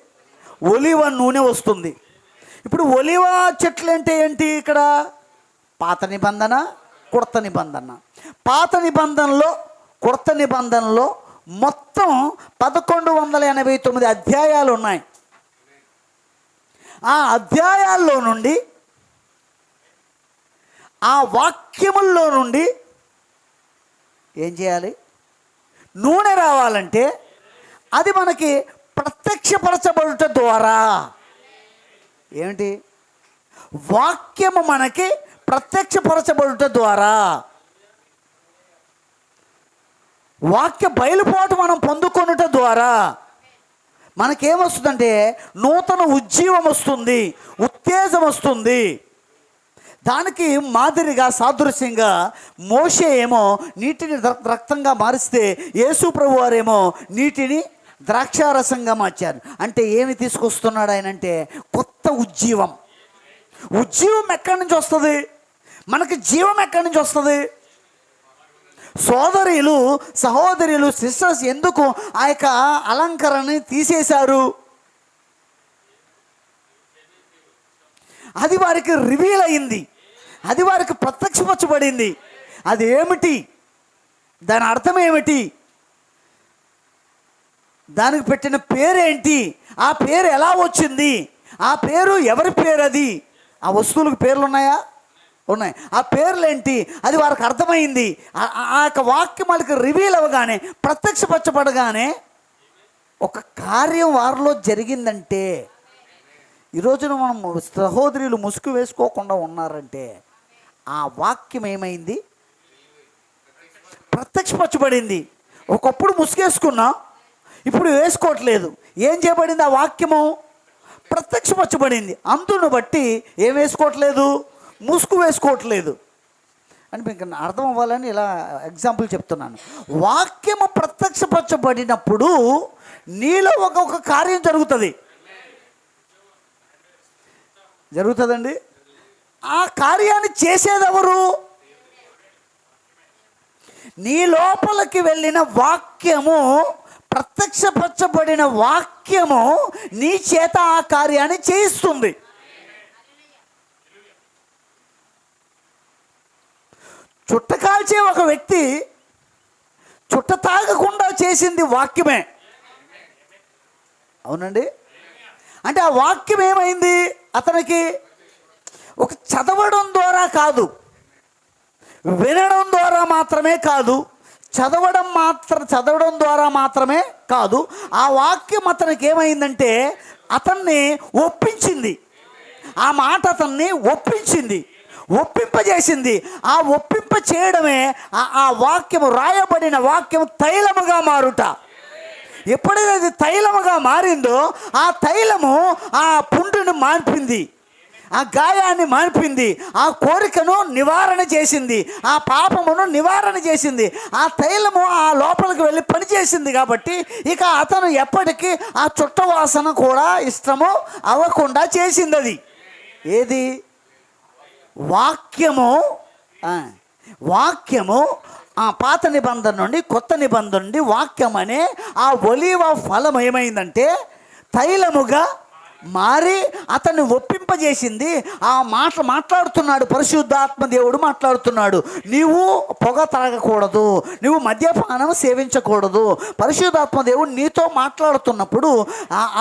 [SPEAKER 1] ఒలివ నూనె వస్తుంది. ఇప్పుడు ఒలివ చెట్లు అంటే ఏంటి? ఇక్కడ పాత నిబంధన, క్రొత్త నిబంధన. పాత నిబంధనలో, క్రొత్త నిబంధనలో మొత్తం 1189 అధ్యాయాలు ఉన్నాయి. ఆ అధ్యాయాల్లో నుండి, ఆ వాక్యముల్లో నుండి ఏం చేయాలి? నూనె రావాలంటే అది మనకి ప్రత్యక్షపరచబడుట ద్వారా. ఏమిటి? వాక్యము మనకి ప్రత్యక్షపరచబడుట ద్వారా, వాక్య బయలుపాటు మనం పొందుకొనుట ద్వారా మనకేమొస్తుందంటే నూతన ఉజ్జీవం వస్తుంది, ఉత్తేజం వస్తుంది. దానికి మాదిరిగా, సాదృశ్యంగా మోషే ఏమో నీటిని రక్తంగా మారిస్తే, యేసు ప్రభు వారేమో నీటిని ద్రాక్షారసంగా మార్చారు. అంటే ఏమి తీసుకొస్తున్నాడు ఆయన అంటే కొత్త ఉజ్జీవం. ఉజ్జీవం ఎక్కడి నుంచి వస్తుంది? మనకి జీవం ఎక్కడి నుంచి వస్తుంది? సహోదరులు సిస్టర్స్ ఎందుకు ఆ యొక్క అలంకరణని తీసేశారు? అది వారికి రివీల్ అయింది, అది వారికి ప్రత్యక్షపరచబడింది. అది ఏమిటి? దాని అర్థం ఏమిటి? దానికి పెట్టిన పేరేంటి? ఆ పేరు ఎలా వచ్చింది? ఆ పేరు ఎవరి పేరు? అది ఆ వస్తువులకు పేర్లు ఉన్నాయా? ఉన్నాయి. ఆ పేర్లు ఏంటి అది వారికి అర్థమైంది. ఆ యొక్క వాక్యం వాళ్ళకి రివీల్ అవ్వగానే, ప్రత్యక్షపరచబడగానే ఒక కార్యం వారిలో జరిగిందంటే, ఈరోజున మనం సహోదరులు ముసుగు వేసుకోకుండా ఉన్నారంటే ఆ వాక్యం ఏమైంది? ప్రత్యక్షపరచబడింది. ఒకప్పుడు ముసుగేసుకున్నాం, ఇప్పుడు వేసుకోవట్లేదు. ఏం చేయబడింది? ఆ వాక్యము ప్రత్యక్షపరచబడింది. అందును బట్టి ఏం వేసుకోవట్లేదు? ముసుగు వేసుకోవట్లేదు. అని మీకు అర్థం అవ్వాలని ఇలా ఎగ్జాంపుల్ చెప్తున్నాను. వాక్యము ప్రత్యక్షపరచబడినప్పుడు నీలో ఒక కార్యం జరుగుతుందండి. ఆ కార్యాన్ని చేసేదెవరు? నీ లోపలికి వెళ్ళిన వాక్యము, ప్రత్యక్షపరచబడిన వాక్యము నీ చేత ఆ కార్యాన్ని చేయిస్తుంది. చుట్ట కాల్చే ఒక వ్యక్తి చుట్ట తాగకుండా చేసింది వాక్యమే. అవునండి. అంటే ఆ వాక్యం ఏమైంది? అతనికి ఒక చదవడం ద్వారా కాదు, వినడం ద్వారా మాత్రమే కాదు, చదవడం ద్వారా మాత్రమే కాదు, ఆ వాక్యం అతనికి ఏమైందంటే అతన్ని ఒప్పించింది. ఆ మాట అతన్ని ఒప్పింపజేసింది. ఆ ఒప్పింప చేయడమే ఆ వాక్యము, రాయబడిన వాక్యము తైలముగా మారుట. ఎప్పుడైతే అది తైలముగా మారిందో ఆ తైలము ఆ పుండును మాన్పింది, ఆ గాయాన్ని మాన్పింది, ఆ కోరికను నివారణ చేసింది, ఆ పాపమును నివారణ చేసింది. ఆ తైలము ఆ లోపలికి వెళ్ళి పనిచేసింది. కాబట్టి ఇక అతను ఎప్పటికీ ఆ చుట్టవాసన కూడా ఇష్టము అవ్వకుండా చేసింది. అది ఏది? వాక్యము ఆ పాత నిబంధన నుండి కొత్త నిబంధన నుండి వాక్యం అనే ఆ ఒలీవ ఫలం ఏమైందంటే తైలముగా మారి అతన్ని ఒప్పింపజేసింది. ఆ మాట్లాడుతున్నాడు, పరిశుద్ధాత్మ దేవుడు మాట్లాడుతున్నాడు. నీవు పొగ తాగకూడదు, నువ్వు మద్యపానం సేవించకూడదు. పరిశుద్ధాత్మ దేవుడు నీతో మాట్లాడుతున్నప్పుడు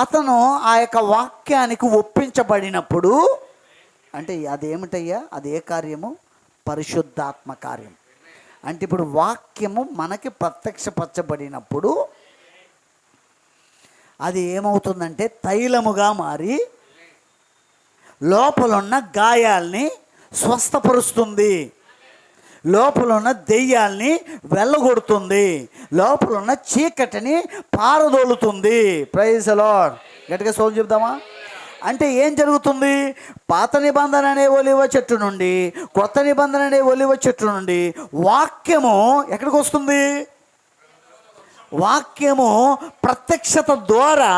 [SPEAKER 1] అతను ఆ యొక్క వాక్యానికి ఒప్పించబడినప్పుడు, అంటే అదేమిటయ్యా? అదే కార్యము, పరిశుద్ధాత్మ కార్యం. అంటే ఇప్పుడు వాక్యము మనకి ప్రత్యక్షపరచబడినప్పుడు అది ఏమవుతుందంటే తైలముగా మారి లోపలున్న గాయాల్ని స్వస్థపరుస్తుంది, లోపలున్న దెయ్యాల్ని వెళ్ళగొడుతుంది, లోపలున్న చీకటిని పారదోలుతుంది. Praise the Lord. గట్టిగా సోల్ చెప్దామా? అంటే ఏం జరుగుతుంది? పాత నిబంధన అనే ఒలివ చెట్టు నుండి కొత్త నిబంధన అనే ఒలివ చెట్టు నుండి వాక్యము ఎక్కడికి వస్తుంది? వాక్యము ప్రత్యక్షత ద్వారా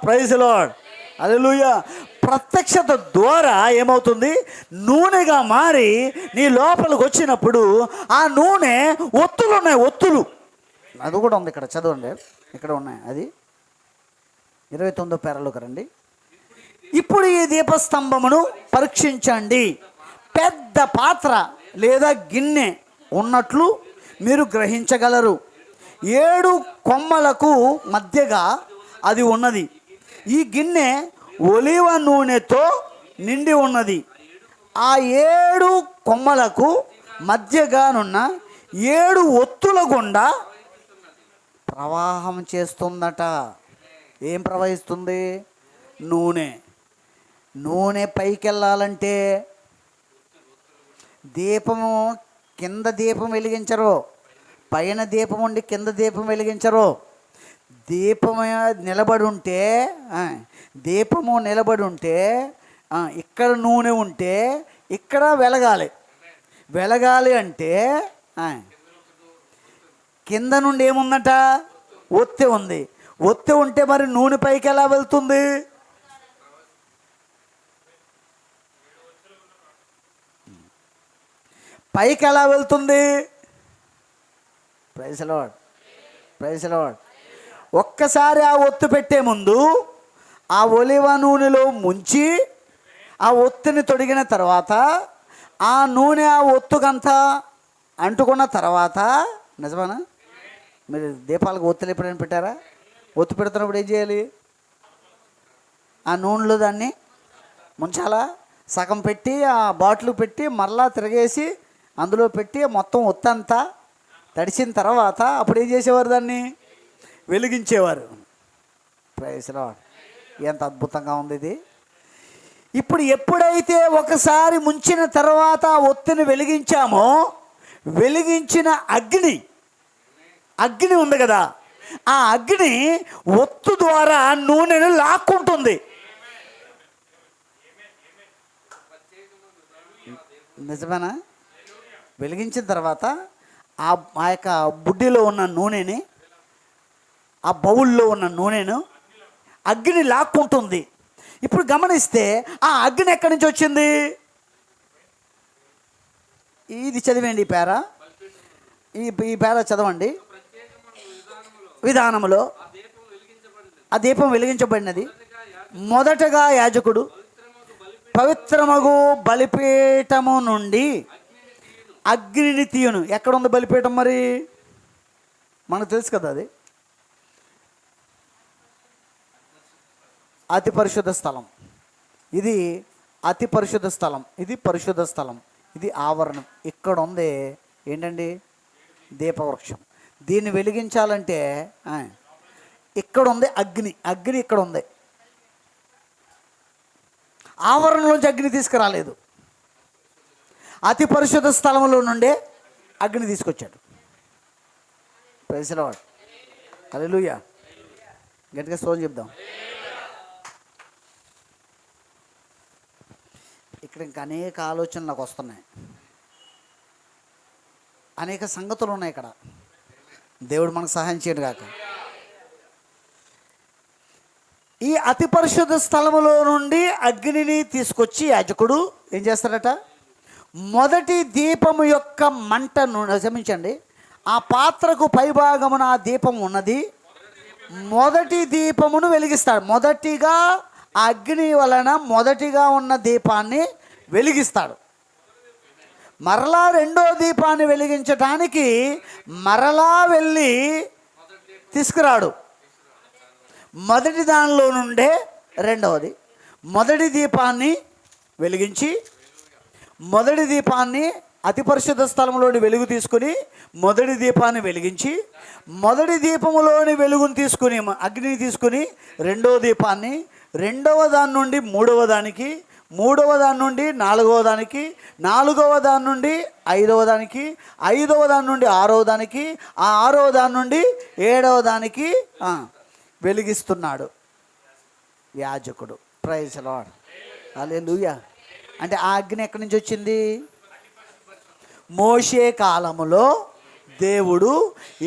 [SPEAKER 1] ప్రైజ్ ది లార్డ్, హల్లెలూయా, ప్రత్యక్షత ద్వారా ఏమవుతుంది? నూనెగా మారి నీ లోపలికి వచ్చినప్పుడు ఆ నూనె ఒత్తులు ఉన్నాయి, ఒత్తులు. అది కూడా ఉంది ఇక్కడ, చదవండి, ఇక్కడ ఉన్నాయి. అది 29వ పేరాలోకి రండి. ఇప్పుడు ఈ దీపస్తంభమును పరీక్షించండి. పెద్ద పాత్ర లేదా గిన్నె ఉన్నట్లు మీరు గ్రహించగలరు. 7 కొమ్మలకు మధ్యగా అది ఉన్నది. ఈ గిన్నె ఒలీవ నూనెతో నిండి ఉన్నది. ఆ 7 కొమ్మలకు మధ్యగానున్న 7 ఒత్తుల గుండా ప్రవాహం చేస్తుందట. ఏం ప్రవహిస్తుంది? నూనె పైకి వెళ్ళాలంటే దీపము కింద దీపం వెలిగించరు, పైన దీపం ఉండి కింద దీపం వెలిగించరు. దీపము నిలబడి ఉంటే ఇక్కడ నూనె ఉంటే ఇక్కడ వెలగాలి అంటే కింద నుండి ఏముందట? ఒత్తి ఉంది. ఒత్తి ఉంటే మరి నూనె పైకి ఎలా వెళ్తుంది? పైకి ఎలా వెళ్తుంది? Praise the Lord, praise the Lord. ఒక్కసారి ఆ ఒత్తు పెట్టే ముందు ఆ ఒలివ నూనెలో ముంచి ఆ ఒత్తిని తొడిగిన తర్వాత ఆ నూనె ఆ ఒత్తుకంతా అంటుకున్న తర్వాత, నిజమేనా? మీరు దీపాలకు ఒత్తులు ఎప్పుడైనా పెట్టారా? ఒత్తు పెడుతున్నప్పుడు ఏం చేయాలి? ఆ నూనెలో దాన్ని ముంచాలా, సగం పెట్టి ఆ బాటిల్ పెట్టి మరలా తిరగేసి అందులో పెట్టి మొత్తం ఒత్తంతా తడిసిన తర్వాత అప్పుడు ఏం చేసేవారు, దాన్ని వెలిగించేవారు. Praise lord. ఎంత అద్భుతంగా ఉంది ఇది. ఇప్పుడు ఎప్పుడైతే ఒకసారి ముంచిన తర్వాత ఒత్తిని వెలిగించామో, వెలిగించిన అగ్ని ఉంది కదా, ఆ అగ్ని ఒత్తు ద్వారా నూనెను లాక్కుంటుంది. నిజమేనా? వెలిగించిన తర్వాత ఆ యొక్క బుడ్డిలో ఉన్న నూనెని, ఆ బౌల్లో ఉన్న నూనెను అగ్ని లాక్కుంటుంది. ఇప్పుడు గమనిస్తే ఆ అగ్ని ఎక్కడి నుంచి వచ్చింది? ఇది చదివేయండి, ఈ పేర, ఈ పేర చదవండి. విధానములో ఆ దీపం వెలిగించబడినది. మొదటగా యాజకుడు పవిత్రమగు బలిపీఠము నుండి అగ్నిని తీయును. ఎక్కడుంది బలిపీఠం? మరి మనకు తెలుసు కదా, అది అతి పరిశుద్ధ స్థలం. ఇది అతి పరిశుద్ధ స్థలం, ఇది పరిశుద్ధ స్థలం, ఇది ఆవరణం. ఇక్కడ ఉంది ఏంటండి? దీపవృక్షం. దీన్ని వెలిగించాలంటే ఇక్కడ ఉంది అగ్ని ఇక్కడ ఉంది. ఆవరణలోంచి అగ్ని తీసుకురాలేదు, అతి పరిశుద్ధ స్థలంలో నుండే అగ్ని తీసుకొచ్చాడు. Praise the Lord. హల్లెలూయా. గట్టిగా స్తోత్రం చెప్దాం. ఇక్కడ ఇంకా అనేక ఆలోచనలు నాకు వస్తున్నాయి, అనేక సంగతులు ఉన్నాయి ఇక్కడ. దేవుడు మనకు సహాయం చేయడు కాక. ఈ అతి పరిశుద్ధ స్థలములో నుండి అగ్నిని తీసుకొచ్చి యాజకుడు ఏం చేస్తాడట? మొదటి దీపము యొక్క మంటను, క్షమించండి, ఆ పాత్రకు పైభాగమున ఆ దీపం ఉన్నది, మొదటి దీపమును వెలిగిస్తాడు. మొదటిగా అగ్ని వలన మొదటిగా ఉన్న దీపాన్ని వెలిగిస్తాడు. మరలా రెండో దీపాన్ని వెలిగించటానికి మరలా వెళ్ళి తీసుకురాడు. మొదటి దానిలో నుండే రెండవది. మొదటి దీపాన్ని వెలిగించి, మొదటి దీపాన్ని అతి పరిశుద్ధ స్థలంలోని వెలుగు తీసుకుని మొదటి దీపాన్ని వెలిగించి, మొదటి దీపములోని వెలుగును తీసుకుని అగ్నిని తీసుకుని రెండవ దీపాన్ని, రెండవ దాని నుండి మూడవ దానికి, మూడవ దాని నుండి నాలుగవ దానికి, నాలుగవ దాని నుండి ఐదవ దానికి, ఐదవ దాని నుండి ఆరవ దానికి, ఆ ఆరవ దాని నుండి ఏడవ దానికి వెలిగిస్తున్నాడు యాజకుడు. Praise the Lord. హల్లెలూయా. అంటే ఆ అగ్ని ఎక్కడి నుంచి వచ్చింది? మోషే కాలములో దేవుడు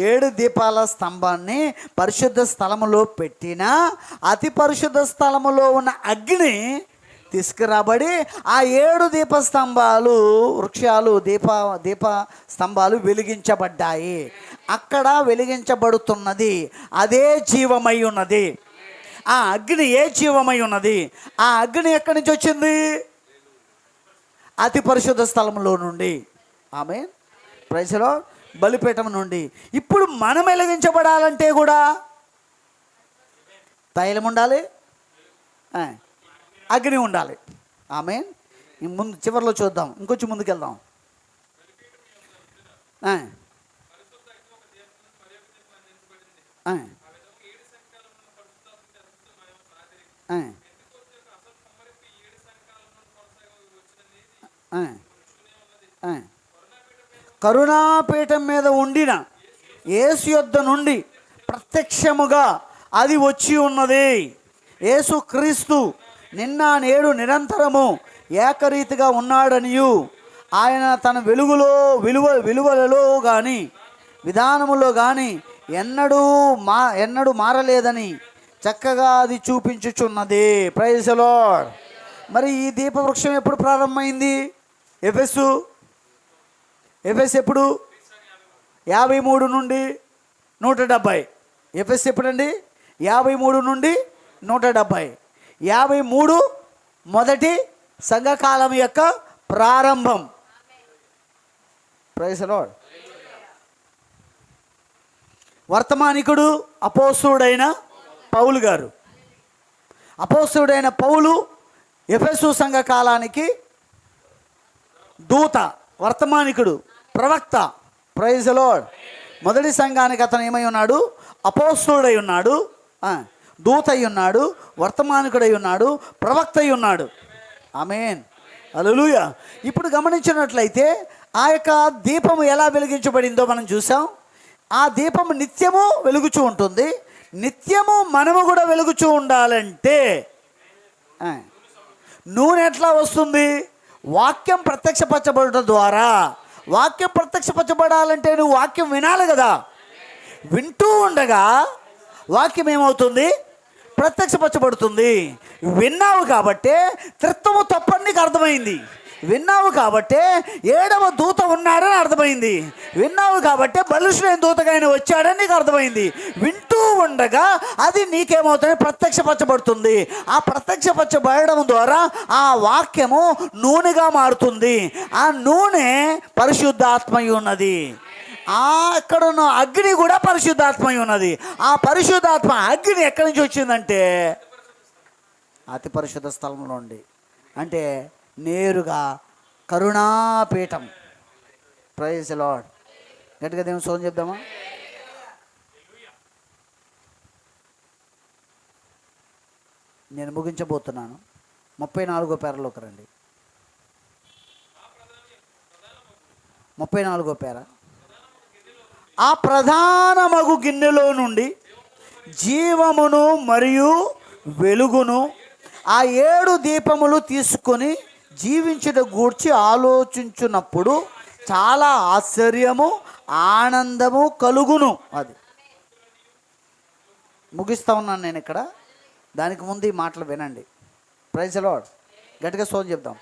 [SPEAKER 1] 7 దీపాల స్తంభాన్ని పరిశుద్ధ స్థలములో పెట్టిన అతి పరిశుద్ధ స్థలములో ఉన్న అగ్ని తీసుకురాబడి ఆ 7 దీపస్తంభాలు, వృక్షాలు, దీప స్తంభాలు వెలిగించబడ్డాయి. అక్కడ వెలిగించబడుతున్నది అదే జీవమై ఉన్నది. ఆ అగ్ని ఏ జీవమై ఉన్నది? ఆ అగ్ని ఎక్కడి నుంచి వచ్చింది? అతి పరిశుద్ధ స్థలంలో నుండి. ఆమేన్. Praise the Lord. బలిపీఠం నుండి. ఇప్పుడు మనం వెలిగించబడాలంటే కూడా తైలం ఉండాలి, అగ్ని ఉండాలి. ఆమేన్. ముందు చివరిలో చూద్దాం, ఇంకొంచెం ముందుకెళ్దాం. కరుణాపీఠం మీద ఉండిన యేసు యొద్ద నుండి ప్రత్యక్షముగా అది వచ్చి ఉన్నది. యేసు క్రీస్తు నిన్న నేడు నిరంతరము ఏకరీతిగా ఉన్నాడనియు, ఆయన తన విలువలలో కానీ విధానములో కానీ ఎన్నడూ మారలేదని చక్కగా అది చూపించుచున్నది. Praise the lord. మరి ఈ దీపవృక్షం ఎప్పుడు ప్రారంభమైంది? ఎఫెసు ఎప్పుడు? 53 నుండి 170. ఎఫెస్ ఎప్పుడండి? 53 నుండి 170. 53 మొదటి సంఘకాలం యొక్క ప్రారంభం. Praise the lord. వర్తమానికుడు అపోస్తలుడైన పౌలు గారు. అపోస్తలుడైన పౌలు ఎఫెసు సంఘ కాలానికి దూత, వర్తమానికుడు, ప్రవక్త. Praise the Lord. మొదటి సంఘానికి అతను ఏమై ఉన్నాడు? అపోస్తలుడై ఉన్నాడు, దూత అయి ఉన్నాడు, వర్తమానికుడై ఉన్నాడు, ప్రవక్త అయి ఉన్నాడు. ఆమేన్, హల్లెలూయా. ఇప్పుడు గమనించినట్లయితే ఆ యొక్క దీపము ఎలా వెలిగించబడిందో మనం చూసాం. ఆ దీపము నిత్యము వెలుగుచూ ఉంటుంది. నిత్యము మనము కూడా వెలుగుచూ ఉండాలంటే నూనె ఎట్లా వస్తుంది? వాక్యం ప్రత్యక్షపరచబడటం ద్వారా. వాక్యం ప్రత్యక్షపరచబడాలంటే నువ్వు వాక్యం వినాలి కదా. వింటూ ఉండగా వాక్యం ఏమవుతుంది? ప్రత్యక్షపరచబడుతుంది. విన్నావు కాబట్టే త్రిత్వము తప్పని నీకు అర్థమైంది. విన్నావు కాబట్టే 7వ దూత ఉన్నాడని అర్థమైంది. విన్నావు కాబట్టే బలుషులైన దూతగా ఆయన వచ్చాడని నీకు అర్థమైంది. వింటూ ఉండగా అది నీకేమవుతుంది? ప్రత్యక్షపరచబడుతుంది. ఆ ప్రత్యక్షపరచబడడం ద్వారా ఆ వాక్యము నూనెగా మారుతుంది. ఆ నూనె పరిశుద్ధాత్మయి ఉన్నది. అక్కడ ఉన్న అగ్ని కూడా పరిశుద్ధాత్మయి ఉన్నది. ఆ పరిశుద్ధాత్మ అగ్ని ఎక్కడి నుంచి వచ్చిందంటే అతి పరిశుద్ధ స్థలంలో నుండి, అంటే నేరుగా కరుణాపీఠం. Praise the Lord. గట్టిగా దేవుని స్తోత్రం చెప్దామా? నేను ముగించబోతున్నాను. 34వ పేరాలోకి రండి. 34వ పేర. ఆ ప్రధాన మగు గిన్నెలో నుండి జీవమును మరియు వెలుగును ఆ 7 దీపములు తీసుకొని జీవించుట గూర్చి ఆలోచించున్నప్పుడు చాలా ఆశ్చర్యము, ఆనందము కలుగును. అది ముగిస్తా ఉన్నాను నేను ఇక్కడ. దానికి ముందు ఈ మాటలు వినండి. Praise the Lord. గట్టిగా స్తోత్రం చెప్దాం.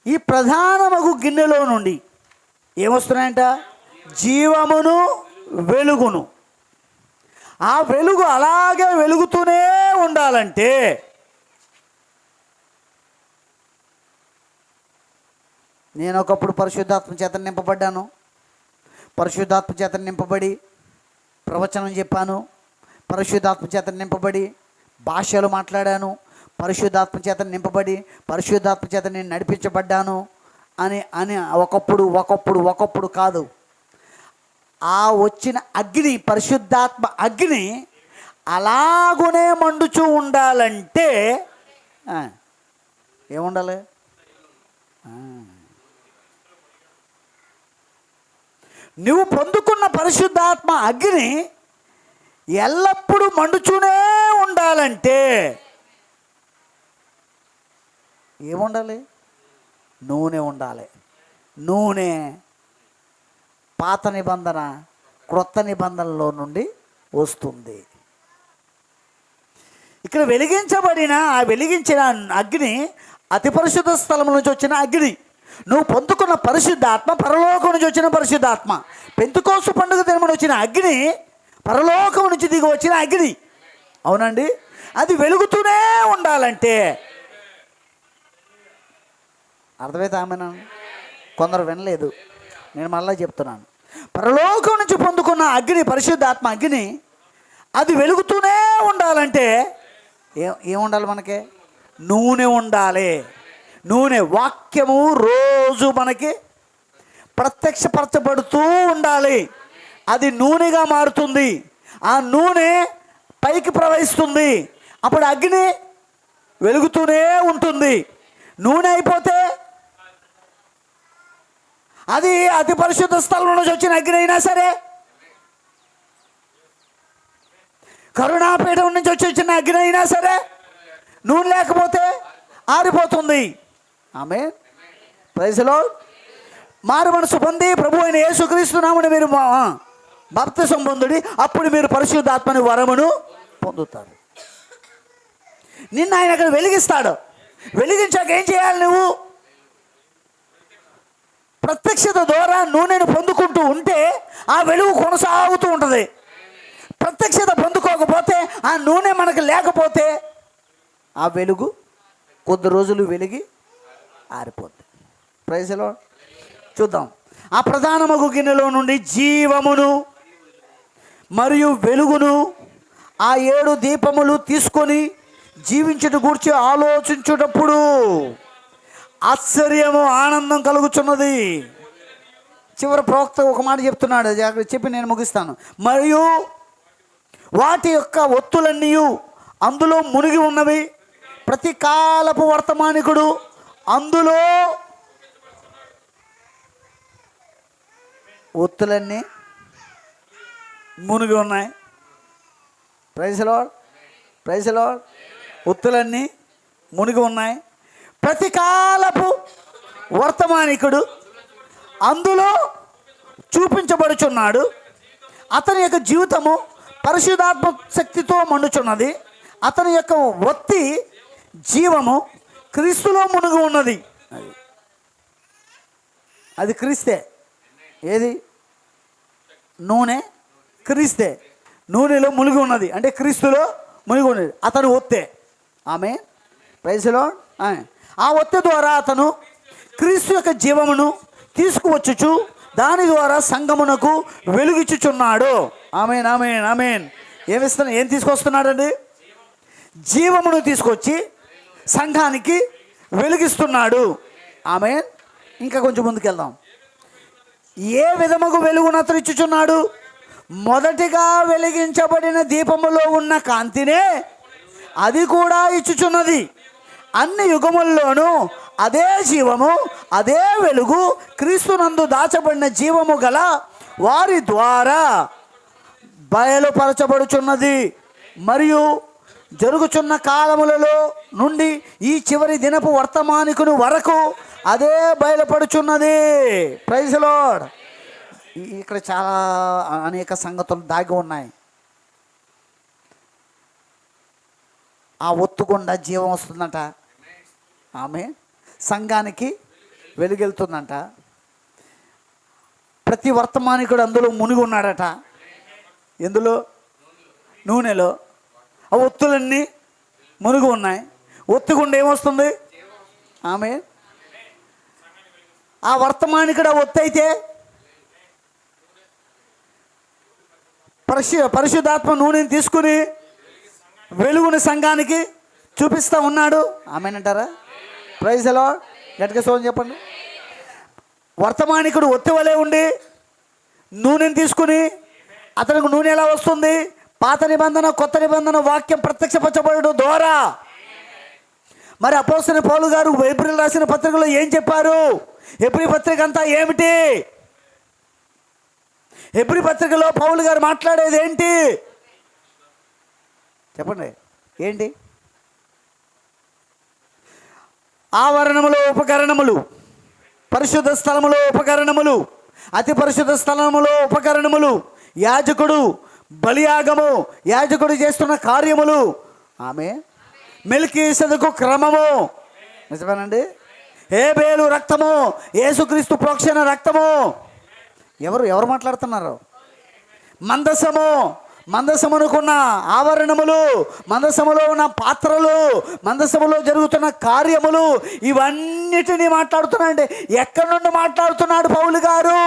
[SPEAKER 1] ఈ ప్రధానమగు గిన్నెలో నుండి ఏమొస్తున్నాయంట? జీవమును వెలుగును. ఆ వెలుగు అలాగే వెలుగుతూనే ఉండాలంటే నేను ఒకప్పుడు పరిశుద్ధాత్మ చేత నింపబడ్డాను. పరిశుద్ధాత్మ చేత నింపబడి ప్రవచనం చెప్పాను. పరిశుద్ధాత్మ చేత నింపబడి భాషలు మాట్లాడాను. పరిశుద్ధాత్మ చేత నింపబడి పరిశుద్ధాత్మ చేత నేను నడిపించబడ్డాను అని అని ఒకప్పుడు కాదు. ఆ వచ్చిన అగ్ని, పరిశుద్ధాత్మ అగ్ని అలాగునే మండుచూ ఉండాలంటే ఏముండాలి? నువ్వు పొందుకున్న పరిశుద్ధాత్మ అగ్ని ఎల్లప్పుడూ మండుచూనే ఉండాలంటే ఏముండాలి? నూనె ఉండాలి. నూనె పాత నిబంధన క్రొత్త నిబంధనలో నుండి వస్తుంది. ఇక్కడ వెలిగించిన అగ్ని అతి పరిశుద్ధ స్థలం నుంచి వచ్చిన అగ్ని. నువ్వు పొందుకున్న పరిశుద్ధాత్మ పరలోకం నుంచి వచ్చిన పరిశుద్ధాత్మ. పెంతెకోస్తు పండుగ దినమున వచ్చిన అగ్ని పరలోకం నుంచి దిగి వచ్చిన అగ్ని. అవునండి. అది వెలుగుతూనే ఉండాలంటే అర్థమైతే ఆమెనా? కొందరు వినలేదు, నేను మళ్ళీ చెప్తున్నాను. పరలోకం నుంచి పొందుకున్న అగ్ని, పరిశుద్ధాత్మ అగ్ని, అది వెలుగుతూనే ఉండాలంటే ఏముండాలి? మనకి నూనె ఉండాలి. నూనె, వాక్యము రోజు మనకి ప్రత్యక్షపరచబడుతూ ఉండాలి. అది నూనెగా మారుతుంది. ఆ నూనె పైకి ప్రవహిస్తుంది. అప్పుడు అగ్ని వెలుగుతూనే ఉంటుంది. నూనె అయిపోతే అది అతి పరిశుద్ధ స్థలం నుంచి వచ్చిన అగ్ని అయినా సరే, కరుణాపీఠం నుంచి వచ్చిన అగ్ని అయినా సరే, నూనె లేకపోతే ఆరిపోతుంది. ఆమేన్. Praise the Lord. మారు మనసు పొంది ప్రభు అయిన యేసుక్రీస్తు నామమున మీరు బాప్తిసం పొందుడి. అప్పుడు మీరు పరిశుద్ధాత్మని వరమును పొందుతారు. నిన్న ఆయన అక్కడ వెలిగిస్తాడు. వెలిగించాక ఏం చేయాలి? నువ్వు ప్రత్యక్షత ద్వారా నూనెను పొందుకుంటూ ఉంటే ఆ వెలుగు కొనసాగుతూ ఉంటుంది. ప్రత్యక్షత పొందుకోకపోతే, ఆ నూనె మనకు లేకపోతే ఆ వెలుగు కొద్ది రోజులు వెలిగి ఆరిపోద్ది. Praise the lord. చూద్దాం. ఆ ప్రధానమగు గిన్నెలో నుండి జీవమును మరియు వెలుగును ఆ 7 దీపములు తీసుకొని జీవించుట గూర్చి ఆలోచించుటప్పుడు ఆశ్చర్యము, ఆనందం కలుగుచున్నది. చివరి ప్రవక్త ఒక మాట చెప్తున్నాడు, చెప్పి నేను ముగిస్తాను. మరియు వాటి యొక్క ఒత్తులన్నీ అందులో మునిగి ఉన్నవి. ప్రతి కాలపు వర్తమానికుడు అందులో ఒత్తులన్నీ మునిగి ఉన్నాయి. Praise Lord, praise Lord. ఒత్తులన్నీ మునిగి ఉన్నాయి. ప్రతి కాలపు వర్తమానికుడు అందులో చూపించబడుచున్నాడు. అతని యొక్క జీవితము పరిశుద్ధాత్మ శక్తితో మండుచున్నది. అతని యొక్క ఒత్తి జీవము క్రీస్తులో మునిగి ఉన్నది. అది క్రీస్తే. ఏది? నూనె క్రీస్తే. నూనెలో మునిగి ఉన్నది అంటే క్రీస్తులో మునిగి ఉన్నది. అతను ఒత్తే. ఆమె ప్రైజ్ లార్డ్. ఆ ఒత్తి ద్వారా అతను క్రీస్తు యొక్క జీవమును తీసుకువచ్చుచు దాని ద్వారా సంఘమునకు వెలుగిచ్చుచున్నాడు. ఆమేన్, ఆమేన్, ఆమేన్. ఏం తీసుకొస్తున్నాడండి? జీవమును తీసుకొచ్చి సంఘానికి వెలిగిస్తున్నాడు. ఆమేన్. ఇంకా కొంచెం ముందుకెళ్దాం. ఏ విధముకు వెలుగును అతను ఇచ్చుచున్నాడు? మొదటిగా వెలిగించబడిన దీపములో ఉన్న కాంతినే అది కూడా ఇచ్చుచున్నది. అన్ని యుగముల్లోనూ అదే జీవము, అదే వెలుగు క్రీస్తునందు దాచబడిన జీవము గల వారి ద్వారా బయలుపరచబడుచున్నది. మరియు జరుగుచున్న కాలములలో నుండి ఈ చివరి దినపు వర్తమానికుని వరకు అదే బయలుపడుచున్నది. Praise lord. ఇక్కడ చాలా అనేక సంగతులు దాగి ఉన్నాయి. ఆ ఒత్తుకుండా జీవం వస్తుందంట. ఆమె సంఘానికి వెలుగెళ్తుందంట. ప్రతి వర్తమానికుడు అందులో మునిగి ఉన్నాడట. ఎందులో? నూనెలో. ఆ ఒత్తులన్నీ మునిగి ఉన్నాయి. ఒత్తుగుండా ఏమొస్తుంది? ఆమె ఆ వర్తమానికుడు ఆ ఒత్తు అయితే పరిశుద్ధాత్మ నూనెని తీసుకుని వెలుగుని సంఘానికి చూపిస్తూ ఉన్నాడు. ఆమేనంటారా? Praise Lord. గట్టిగా సోని చెప్పండి. వర్తమానికుడు ఒత్తి వలె ఉండి నూనెని తీసుకుని, అతనికి నూనె ఎలా వస్తుంది? పాత నిబంధన కొత్త నిబంధన వాక్యం ప్రత్యక్షపరచబడడం ద్వారా. మరి అపోస్తలుడైన పౌలు గారు హెబ్రీయులకు రాసిన పత్రికలో ఏం చెప్పారు? హెబ్రీ పత్రిక అంతా ఏమిటి? హెబ్రీ పత్రికలో పౌలు గారు మాట్లాడేది ఏంటి? చెప్పండి. ఏంటి? ఆవరణములో ఉపకరణములు, పరిశుద్ధ స్థలములో ఉపకరణములు, అతి పరిశుద్ధ స్థలములో ఉపకరణములు, యాజకుడు బలియాగము, యాజకుడు చేస్తున్న కార్యములు. ఆమె మెల్కీసెదెకు క్రమము. నిజమేనండి. హేబేలు రక్తము, యేసుక్రీస్తు ప్రోక్షణ రక్తము. ఎవరు మాట్లాడుతున్నారు? మందసము, మందసమునుకున్న ఆవరణములు, మందసములో ఉన్న పాత్రలు, మందసములో జరుగుతున్న కార్యములు, ఇవన్నిటినీ మాట్లాడుతున్నాడంటే ఎక్కడి నుండి మాట్లాడుతున్నాడు పౌలు గారు?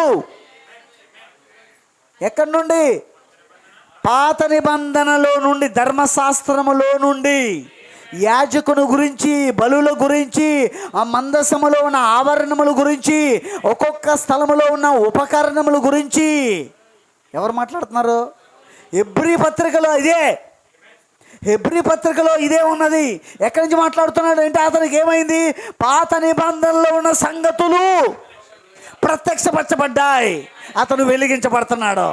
[SPEAKER 1] ఎక్కడి నుండి? పాత నిబంధనలో నుండి, ధర్మశాస్త్రములో నుండి. యాజకుని గురించి, బలుల గురించి, ఆ మందసములో ఉన్న ఆవరణముల గురించి, ఒక్కొక్క స్థలములో ఉన్న ఉపకరణముల గురించి ఎవరు మాట్లాడుతున్నారు? హెబ్రీ పత్రికలో ఇదే. హెబ్రీ పత్రికలో ఇదే ఉన్నది. ఎక్కడి నుంచి మాట్లాడుతున్నాడు అంటే అతనికి ఏమైంది? పాత నిబంధనలో ఉన్న సంగతులు ప్రత్యక్షపరచబడ్డాయి. అతను వెలిగించబడుతున్నాడు.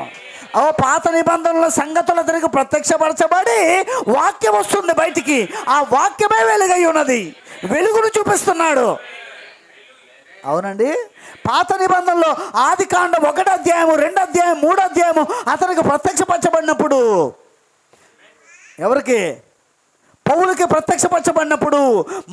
[SPEAKER 1] పాత నిబంధనల సంగతులు అతనికి ప్రత్యక్షపరచబడి వాక్యం వస్తుంది బయటికి. ఆ వాక్యమే వెలుగై ఉన్నది. వెలుగును చూపిస్తున్నాడు. అవునండి. పాత నిబంధనలో ఆదికాండం 1 అధ్యాయము, 2 అధ్యాయం, 3 అధ్యాయము అతనికి ప్రత్యక్షపరచబడినప్పుడు, ఎవరికి? పౌలుకి ప్రత్యక్షపరచబడినప్పుడు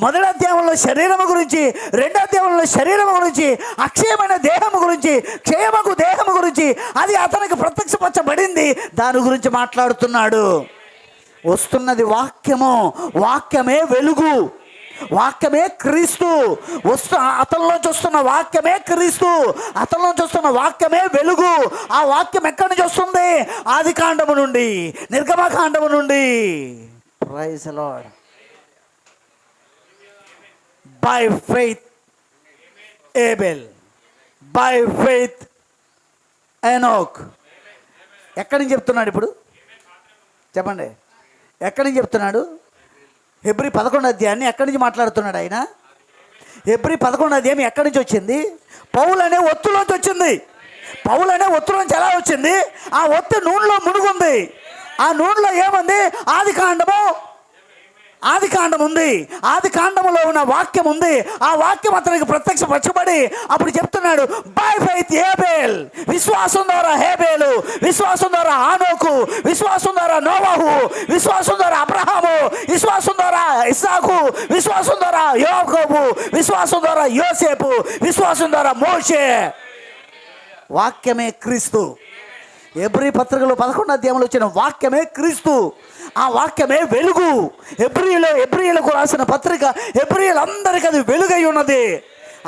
[SPEAKER 1] 1 అధ్యాయంలో శరీరము గురించి, 2 అధ్యాయంలో శరీరము గురించి, అక్షయమైన దేహము గురించి, క్షయమగు దేహము గురించి అది అతనికి ప్రత్యక్షపరచబడింది. దాని గురించి మాట్లాడుతున్నాడు. వస్తున్నది వాక్యము. వాక్యమే వెలుగు. వాక్యమే క్రీస్తు. అతనిలోంచి వస్తున్న వాక్యమే క్రీస్తు. అతనిలోంచి వస్తున్న వాక్యమే వెలుగు. ఆ వాక్యం ఎక్కడి నుంచి వస్తుంది? ఆది కాండము నుండి, నిర్గమకాండము నుండి. Praise the Lord. By faith Abel, by faith Enoch. ఎక్కడి నుంచి చెప్తున్నాడు ఇప్పుడు? చెప్పండి, ఎక్కడి నుంచి చెప్తున్నాడు? హెబ్రీ 11 అధ్యాయాన్ని ఎక్కడి నుంచి మాట్లాడుతున్నాడు ఆయన? హెబ్రీ 11 అధ్యాయం ఎక్కడి నుంచి వచ్చింది? పౌలు అనే ఒత్తులోంచి వచ్చింది. పౌలు అనే ఒత్తులోంచి ఎలా వచ్చింది? ఆ ఒత్తు నూనెలో మునుగుంది. ఆ నూనెలో ఏముంది? ఆది కాండం ఉంది. ఆది కాండములో ఉన్న వాక్యం ఉంది. ఆ వాక్యం అతనికి ప్రత్యక్షపరచబడి అప్పుడు చెప్తున్నాడు, బై ఫెయిత్ ఏబెల్, విశ్వాసం ద్వారా హేబేలు, విశ్వాసం ద్వారా ఆనోకు, విశ్వాసం ద్వారా నోవాహు, విశ్వాసం ద్వారా అబ్రహాము, విశ్వాసం ద్వారా ఇస్సాకు, విశ్వాసం ద్వారా యాకోబు, విశ్వాసం ద్వారా యోసేపు, విశ్వాసం ద్వారా మోషే. వాక్యమే క్రీస్తు. హెబ్రీ పత్రికలో 11 అధ్యాయంలో వచ్చిన వాక్యమే క్రీస్తు. ఆ వాక్యమే వెలుగు. హెబ్రీయులకు రాసిన పత్రిక హెబ్రీయులందరికీ అది వెలుగై ఉన్నది.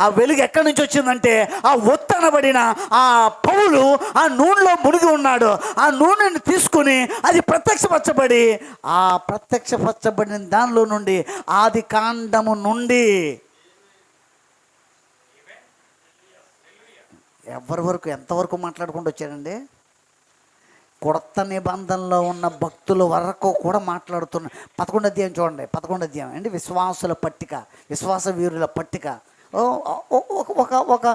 [SPEAKER 1] ఆ వెలుగు ఎక్కడి నుంచి వచ్చిందంటే ఆ ఒత్తనబడిన ఆ పౌలు ఆ నూనెలో మునిగి ఉన్నాడు. ఆ నూనెని తీసుకుని అది ప్రత్యక్షపరచబడి, ఆ ప్రత్యక్షపరచబడిన దానిలో నుండి ఆది కాండము నుండి ఎవరి వరకు ఎంతవరకు మాట్లాడుకుంటూ వచ్చాడండి? కొత్త నిబంధనలో ఉన్న భక్తుల వరకు కూడా మాట్లాడుతున్న 11 అధ్యాయం చూడండి. 11 అధ్యాయం అంటే విశ్వాసుల పట్టిక, విశ్వాస వీరుల పట్టిక. ఒక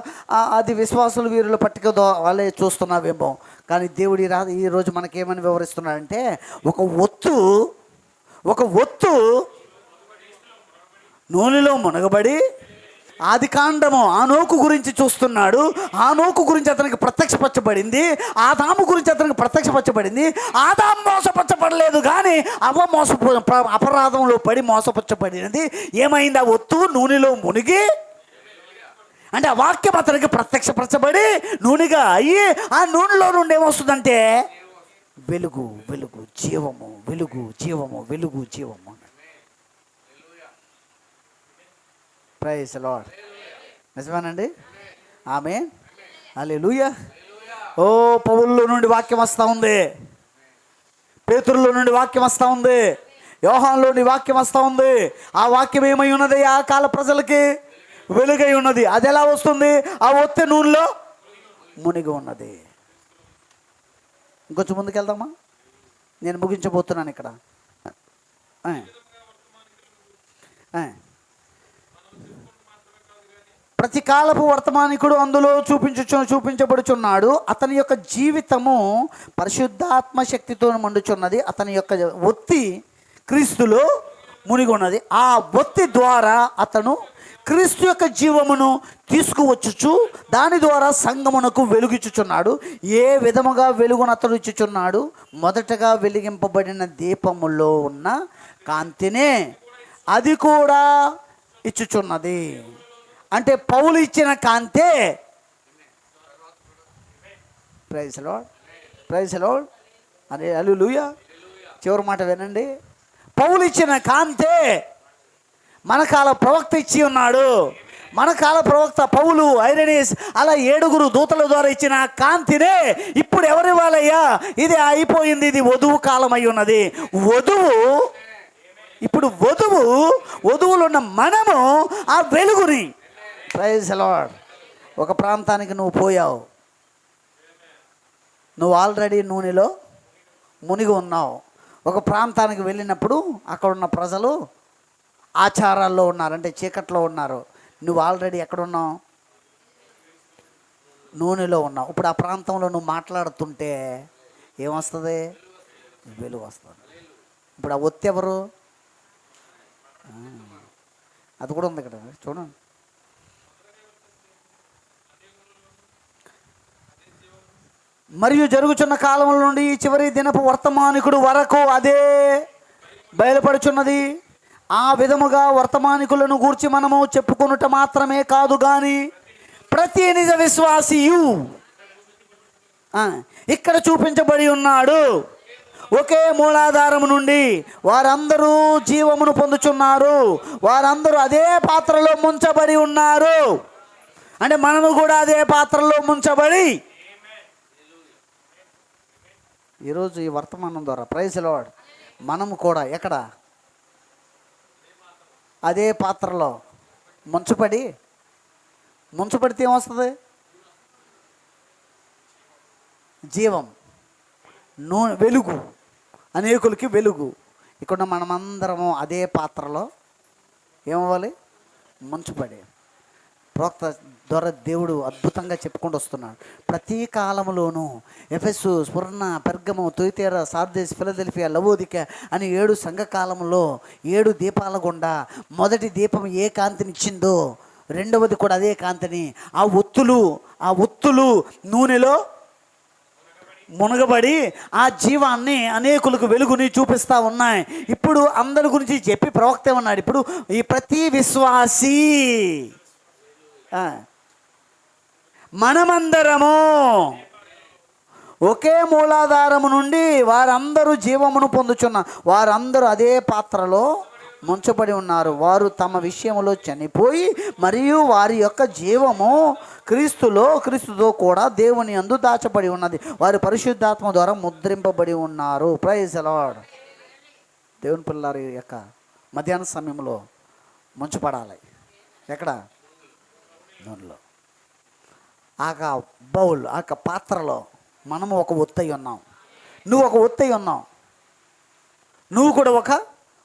[SPEAKER 1] అది విశ్వాసుల వీరుల పట్టిక వాళ్ళే చూస్తున్నావేమో, కానీ దేవుడి ఈరోజు మనకేమని వివరిస్తున్నాడంటే ఒక ఒత్తు నూనెలో మునగబడి ఆది కాండము ఆనోకు గురించి చూస్తున్నాడు. ఆనోకు గురించి అతనికి ప్రత్యక్షపరచబడింది. ఆదాము గురించి అతనికి ప్రత్యక్షపరచబడింది. ఆదాము మోసపరచబడలేదు, కానీ అపరాధంలో పడి మోసపరచబడినది. ఏమైంది? ఆ ఒత్తు నూనెలో మునిగి, అంటే ఆ వాక్యం అతనికి ప్రత్యక్షపరచబడి నూనెగా అయ్యి ఆ నూనెలో నుండి ఏమొస్తుందంటే వెలుగు, వెలుగు, జీవము, వెలుగు, జీవము, వెలుగు, జీవము. Praise the Lord. నిజమేనండి? ఆమేన్, హల్లెలూయా. ఓ పౌలులో నుండి వాక్యం వస్తూ ఉంది, పేతురులో నుండి వాక్యం వస్తూ ఉంది, యోహానులో నుండి వాక్యం వస్తూ ఉంది. ఆ వాక్యం ఏమై ఉన్నది? ఆ కాల ప్రజలకి వెలుగై ఉన్నది. అది ఎలా వస్తుంది? ఆ ఒత్తె నూనెలో మునిగి ఉన్నది. ఇంకొంచెం ముందుకెళ్దామా? నేను ముగించబోతున్నాను ఇక్కడ. ప్రతి కాలపు వర్తమానికుడు అందులో చూపించబడుచున్నాడు. అతని యొక్క జీవితము పరిశుద్ధాత్మ శక్తితో మండుచున్నది. అతని యొక్క ఒత్తి క్రీస్తులో మునిగి ఉన్నది. ఆ ఒత్తి ద్వారా అతను క్రీస్తు యొక్క జీవమును తీసుకువచ్చుచు దాని ద్వారా సంగమునకు వెలుగిచ్చుచున్నాడు. ఏ విధముగా వెలుగును అతడు ఇచ్చుచున్నాడు? మొదటగా వెలిగింపబడిన దీపములో ఉన్న కాంతినే అది కూడా ఇచ్చుచున్నది. అంటే పౌలు ఇచ్చిన కాంతే. Praise the Lord, praise the Lord, అరే హల్లెలూయా. చివరి మాట వినండి. పౌలు ఇచ్చిన కాంతే మన కాల ప్రవక్త ఇచ్చి ఉన్నాడు. మన కాల ప్రవక్త పౌలు, ఐరేనియస్ అలా 7 దూతల ద్వారా ఇచ్చిన కాంతినే ఇప్పుడు ఎవరి వాళ్ళయ్యా? ఇది అయిపోయింది, ఇది వధువు కాలం అయి ఉన్నది. ఇప్పుడు వధువులు ఉన్న మనము ఆ వెలుగుని. Praise the Lord. ఒక ప్రాంతానికి నువ్వు పోయావు, నువ్వు ఆల్రెడీ నూనెలో మునిగి ఉన్నావు. ఒక ప్రాంతానికి వెళ్ళినప్పుడు అక్కడ ఉన్న ప్రజలు ఆచారాల్లో ఉన్నారు, అంటే చీకట్లో ఉన్నారు. నువ్వు ఆల్రెడీ ఎక్కడున్నావు? నూనెలో ఉన్నావు. ఇప్పుడు ఆ ప్రాంతంలో నువ్వు మాట్లాడుతుంటే ఏమొస్తుంది? వెలుగు వస్తుంది. ఇప్పుడు ఆ ఒత్తి ఎవరు? అది కూడా ఉంది ఇక్కడ చూడండి. మరియు జరుగుచున్న కాలంలో నుండి ఈ చివరి దినపు వర్తమానికుడు వరకు అదే బయలుపడుచున్నది. ఆ విధముగా వర్తమానికులను గూర్చి మనము చెప్పుకొనుట మాత్రమే కాదు, కానీ ప్రతి నిజ విశ్వాసియు ఇక్కడ చూపించబడి ఉన్నాడు. ఒకే మూలాధారము నుండి వారందరూ జీవమును పొందుచున్నారు. వారందరూ అదే పాత్రలో ముంచబడి ఉన్నారు. అంటే మనము కూడా అదే పాత్రలో ముంచబడి ఈరోజు ఈ వర్తమానం ద్వారా ప్రైజ్ లార్డ్ మనము కూడా ఎక్కడ అదే పాత్రలో ముంచబడితే ఏమొస్తుంది? జీవం, వెలుగు, అనేకులకి వెలుగు. ఇక్కడ మనమందరము అదే పాత్రలో ఏమవ్వాలి? ముంచబడి. ప్రవక్త ద్వారా దేవుడు అద్భుతంగా చెప్పుకుంటూ వస్తున్నాడు. ప్రతి కాలంలోనూ ఎఫెసు, స్ముర్ణ, పెర్గము, తుయతైర, సార్దీస్, ఫిలదెల్ఫియా, లవోదిక అని 7 సంఘకాలంలో 7 దీపాల గుండా మొదటి దీపం ఏ కాంతినిచ్చిందో రెండవది కూడా అదే కాంతిని. ఆ ఒత్తులు నూనెలో మునగబడి ఆ జీవాన్ని అనేకులకు వెలుగుని చూపిస్తూ ఉన్నాయి. ఇప్పుడు అందరి గురించి చెప్పి ప్రవక్త ఉన్నాడు. ఇప్పుడు ఈ ప్రతి విశ్వాసీ మనమందరము ఒకే మూలాధారము నుండి వారందరూ జీవమును పొందుచున్న వారందరూ అదే పాత్రలో ముంచబడి ఉన్నారు. వారు తమ విషయంలో చనిపోయి మరియు వారి యొక్క జీవము క్రీస్తుతో కూడా దేవుని యందు దాచబడి ఉన్నది. వారి పరిశుద్ధాత్మ ద్వారా ముద్రింపబడి ఉన్నారు. Praise the Lord. దేవుని పిల్లల యొక్క మధ్యాహ్న సమయంలో ముంచబడాలి. ఎక్కడ? నూనెలో. ఆ బౌల్, ఆ పాత్రలో మనము ఒక ఒత్తై ఉన్నాం. నువ్వు ఒక ఒత్తై ఉన్నావు. నువ్వు కూడా ఒక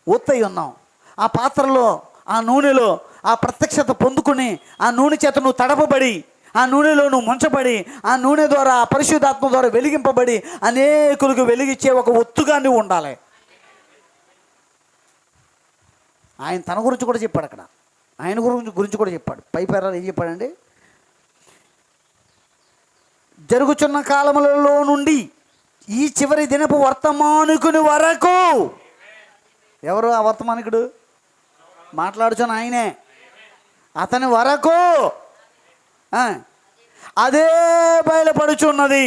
[SPEAKER 1] ఒత్తై ఉన్నావు. ఆ పాత్రలో, ఆ నూనెలో ఆ ప్రత్యక్షత పొందుకుని ఆ నూనె చేత నువ్వు తడపబడి, ఆ నూనెలో నువ్వు ముంచబడి, ఆ నూనె ద్వారా, ఆ పరిశుద్ధాత్మ ద్వారా వెలిగింపబడి అనేకులకు వెలిగించే ఒక ఒత్తుగా నువ్వు ఉండాలి. ఆయన తన గురించి కూడా చెప్పాడు. అక్కడ ఆయన గురించి కూడా చెప్పాడు. పై పేరాలు ఏం చెప్పాడండి? జరుగుచున్న కాలములలో నుండి ఈ చివరి దినపు వర్తమానికుని వరకు. ఎవరు ఆ వర్తమానికుడు? మాట్లాడుచున్న ఆయనే. అతని వరకు అదే బయలుపడుచున్నది.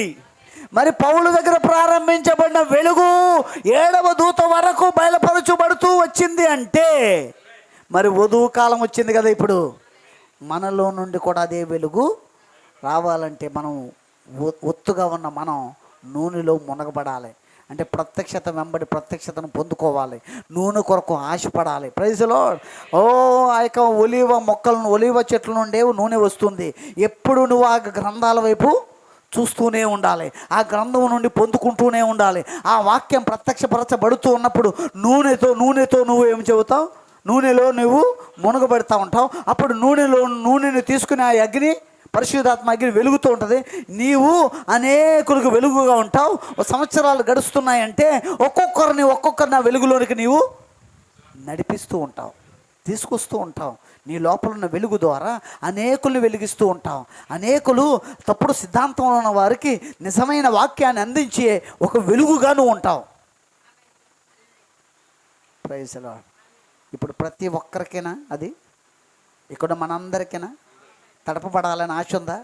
[SPEAKER 1] మరి పౌలు దగ్గర ప్రారంభించబడిన వెలుగు 7వ దూత వరకు బయలుపరచబడుతూ వచ్చింది. అంటే మరి వధువు కాలం వచ్చింది కదా. ఇప్పుడు మనలో నుండి కూడా అదే వెలుగు రావాలంటే మనం ఒత్తుగా ఉన్న మనం నూనెలో మునగబడాలి. అంటే ప్రత్యక్షత వెంబడి ప్రత్యక్షతను పొందుకోవాలి. నూనె కొరకు ఆశపడాలి. Praise the lord. ఆ యొక్క ఒలివ చెట్ల నుండే నూనె వస్తుంది. ఎప్పుడు నువ్వు ఆ గ్రంథాల వైపు చూస్తూనే ఉండాలి. ఆ గ్రంథం నుండి పొందుకుంటూనే ఉండాలి. ఆ వాక్యం ప్రత్యక్షపరచబడుతూ ఉన్నప్పుడు నూనెతో నువ్వు ఏం చెబుతావు? నూనెలో నువ్వు మునగబెడతా ఉంటావు. అప్పుడు నూనెని తీసుకుని ఆ అగ్ని, పరిశుద్ధాత్మ అగ్ని వెలుగుతూ ఉంటుంది. నీవు అనేకులకు వెలుగుగా ఉంటావు. సంవత్సరాలు గడుస్తున్నాయంటే ఒక్కొక్కరిని ఆ వెలుగులోనికి నీవు నడిపిస్తూ ఉంటావు, తీసుకొస్తూ ఉంటావు. నీ లోపల ఉన్న వెలుగు ద్వారా అనేకుల్ని వెలిగిస్తూ ఉంటావు. అనేకులు తప్పుడు సిద్ధాంతంలో ఉన్న వారికి నిజమైన వాక్యాన్ని అందించే ఒక వెలుగుగా నువ్వు ఉంటావు. Praise the Lord. ఇప్పుడు ప్రతి ఒక్కరికైనా అది ఇక్కడ మనందరికైనా తడపబడాలని ఆశ ఉందా?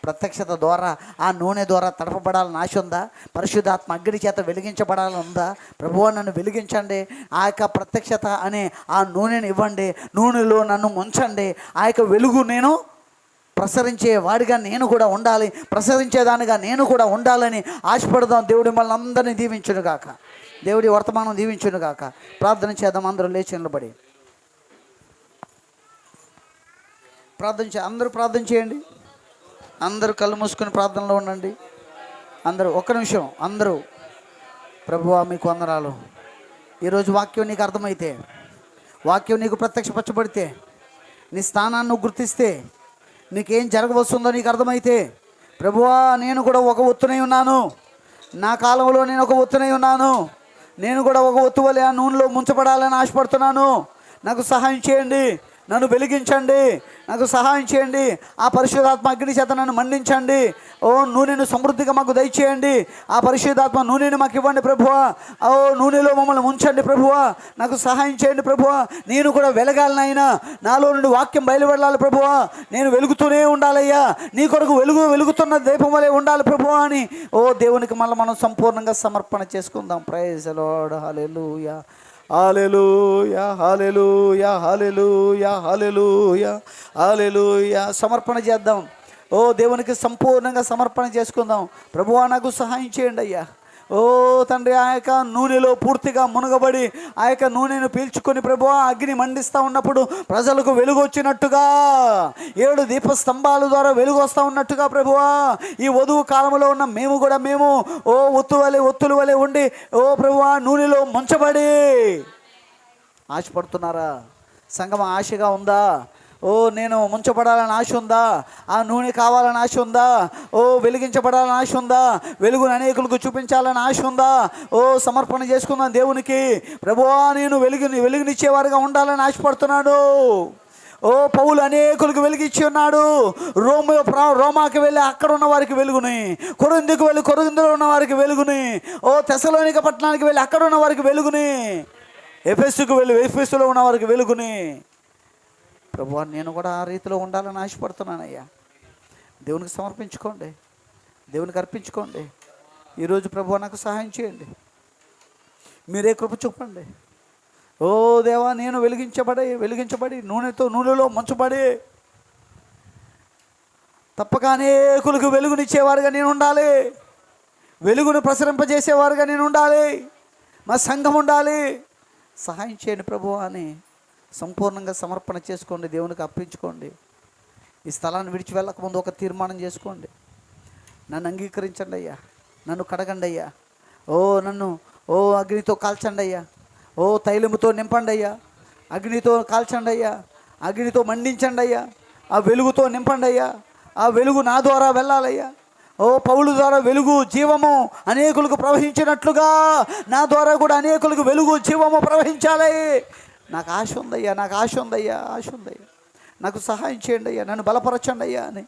[SPEAKER 1] ప్రత్యక్షత ద్వారా, ఆ నూనె ద్వారా తడపబడాలని ఆశ ఉందా? పరిశుద్ధాత్మ అగ్ని చేత వెలిగించబడాలని ఉందా? ప్రభువా నన్ను వెలిగించండి, ఆ యొక్క ప్రత్యక్షత అనే ఆ నూనెను ఇవ్వండి, నూనెలో నన్ను ముంచండి, ఆ యొక్క వెలుగు నేను ప్రసరించే వాడిగా నేను కూడా ఉండాలి, ప్రసరించేదానిగా నేను కూడా ఉండాలని ఆశపడదాం. దేవుడి మనల్ని అందరినీ దీవించును గాక. దేవుడి వర్తమానం దీవించును గాక. ప్రార్థన చేద్దాం. అందరూ లేచి నిలబడి అందరూ ప్రార్థన చేయండి. అందరూ కళ్ళు మూసుకొని ప్రార్థనలో ఉండండి. అందరూ ఒక్క నిమిషం. అందరూ ప్రభువా మీకు వందనాలు. ఈరోజు వాక్యం నీకు అర్థమైతే, వాక్యం నీకు ప్రత్యక్షపరచబడితే, నీ స్థానాన్ని నువ్వు గుర్తిస్తే, నీకేం జరగవస్తుందో నీకు అర్థమైతే, ప్రభువా నేను కూడా ఒక ఒత్తునై ఉన్నాను, నా కాలంలో నేను ఒక ఒత్తునై ఉన్నాను, నేను కూడా ఒక ఒత్తు వలె ఆ నూనెలో ముంచబడాలని ఆశపడుతున్నాను, నాకు సహాయం చేయండి, నన్ను వెలిగించండి, నాకు సహాయం చేయండి. ఆ పరిశుద్ధాత్మ అగ్ని చేత నన్ను మండించండి. ఓ నూనెను సమృద్ధిగా మాకు దయచేయండి. ఆ పరిశుద్ధాత్మ నూనెను మాకు ఇవ్వండి ప్రభువా. ఓ నూనెలో మమ్మల్ని ఉంచండి ప్రభువా. నాకు సహాయం చేయండి ప్రభువా. నేను కూడా వెలగాలని అయినా, నాలో నుండి వాక్యం బయలుపడాలి ప్రభువా. నేను వెలుగుతూనే ఉండాలయ్యా. నీ కొరకు వెలుగుతున్న దీపం వలె ఉండాలి ప్రభువా అని ఓ దేవునికి మళ్ళీ మనం సంపూర్ణంగా సమర్పణ చేసుకుందాం. Praise the Lord. హల్లెలూయా, హల్లెలూయా, హల్లెలూయా, హల్లెలూయా, హల్లెలూయా, హల్లెలూయా. సమర్పణ చేద్దాం. ఓ దేవునికి సంపూర్ణంగా సమర్పణ చేసుకుందాం. ప్రభువా నాకు సహాయం చేయండి అయ్యా. ఓ తండ్రి, ఆ యొక్క నూనెలో పూర్తిగా మునగబడి ఆ యొక్క నూనెను పీల్చుకొని ప్రభువా అగ్ని మండిస్తూ ఉన్నప్పుడు ప్రజలకు వెలుగు వచ్చినట్టుగా, 7 దీపస్తంభాల ద్వారా వెలుగు వస్తూ ఉన్నట్టుగా ప్రభువా ఈ వధువు కాలంలో ఉన్న మేము ఓ ఒత్తుల వలె ఉండి ఓ ప్రభువా నూనెలో ముంచబడి ఆశపడుతున్నారా? సంగమ ఆశగా ఉందా? ఓ నేను ముంచబడాలని ఆశ ఉందా? ఆ నూనె కావాలని ఆశ ఉందా? ఓ వెలిగించబడాలని ఆశ ఉందా? వెలుగును అనేకులకు చూపించాలని ఆశ ఉందా? ఓ సమర్పణ చేసుకుందాం దేవునికి. ప్రభువా నేను వెలుగునిచ్చేవారుగా ఉండాలని ఆశపడుతున్నాడు. ఓ పౌలు అనేకులకు వెలిగించి ఉన్నాడు. రోమాకి వెళ్ళి అక్కడ ఉన్న వారికి వెలుగుని, కొరింథీకి వెళ్ళి కొరింథీలో ఉన్న వారికి వెలుగుని, ఓ తెస్సలోనిక పట్టణానికి వెళ్ళి అక్కడ ఉన్న వారికి వెలుగుని, ఎఫెసుకు వెళ్ళి ఎఫెసులో ఉన్న వారికి వెలుగుని. ప్రభువా నేను కూడా ఆ రీతిలో ఉండాలని ఆశపడుతున్నానయ్యా. దేవునికి సమర్పించుకోండి, దేవునికి అర్పించుకోండి. ఈరోజు ప్రభువా నాకు సహాయం చేయండి. మీరే కృప చూపండి. ఓ దేవా నేను వెలిగించబడి నూనెలో ముంచబడి తప్పక అనేకులకు వెలుగునిచ్చేవారుగా నేను ఉండాలి. వెలుగును ప్రసరింపజేసేవారుగా నేను ఉండాలి. మా సంఘం ఉండాలి. సహాయం చేయండి ప్రభువా అని సంపూర్ణంగా సమర్పణ చేసుకోండి. దేవునికి అర్పించుకోండి. ఈ స్థలాన్ని విడిచి వెళ్ళకముందు ఒక తీర్మానం చేసుకోండి. నన్ను అంగీకరించండి అయ్యా. నన్ను కడగండి అయ్యా. నన్ను అగ్నితో కాల్చండి అయ్యా. తైలముతో నింపండి అయ్యా. అగ్నితో కాల్చండి అయ్యా. అగ్నితో మండించండి అయ్యా. ఆ వెలుగుతో నింపండి అయ్యా. ఆ వెలుగు నా ద్వారా వెళ్ళాలయ్యా. పౌలు ద్వారా వెలుగు జీవము అనేకులకు ప్రవహించినట్లుగా నా ద్వారా కూడా అనేకులకు వెలుగు జీవము ప్రవహించాలి. నాకు ఆశ ఉందయ్యా, ఆశ ఉందయ్యా. నాకు సహాయం చేయండి అయ్యా, నన్ను బలపరచండి అయ్యా అని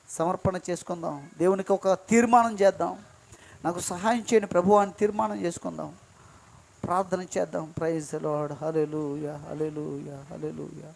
[SPEAKER 1] సమర్పణ చేసుకుందాం. దేవునికి ఒక తీర్మానం చేద్దాం. నాకు సహాయం చేయండి ప్రభువా అని తీర్మానం చేసుకుందాం. ప్రార్థన చేద్దాం. Praise the Lord. Hallelujah, hallelujah, hallelujah.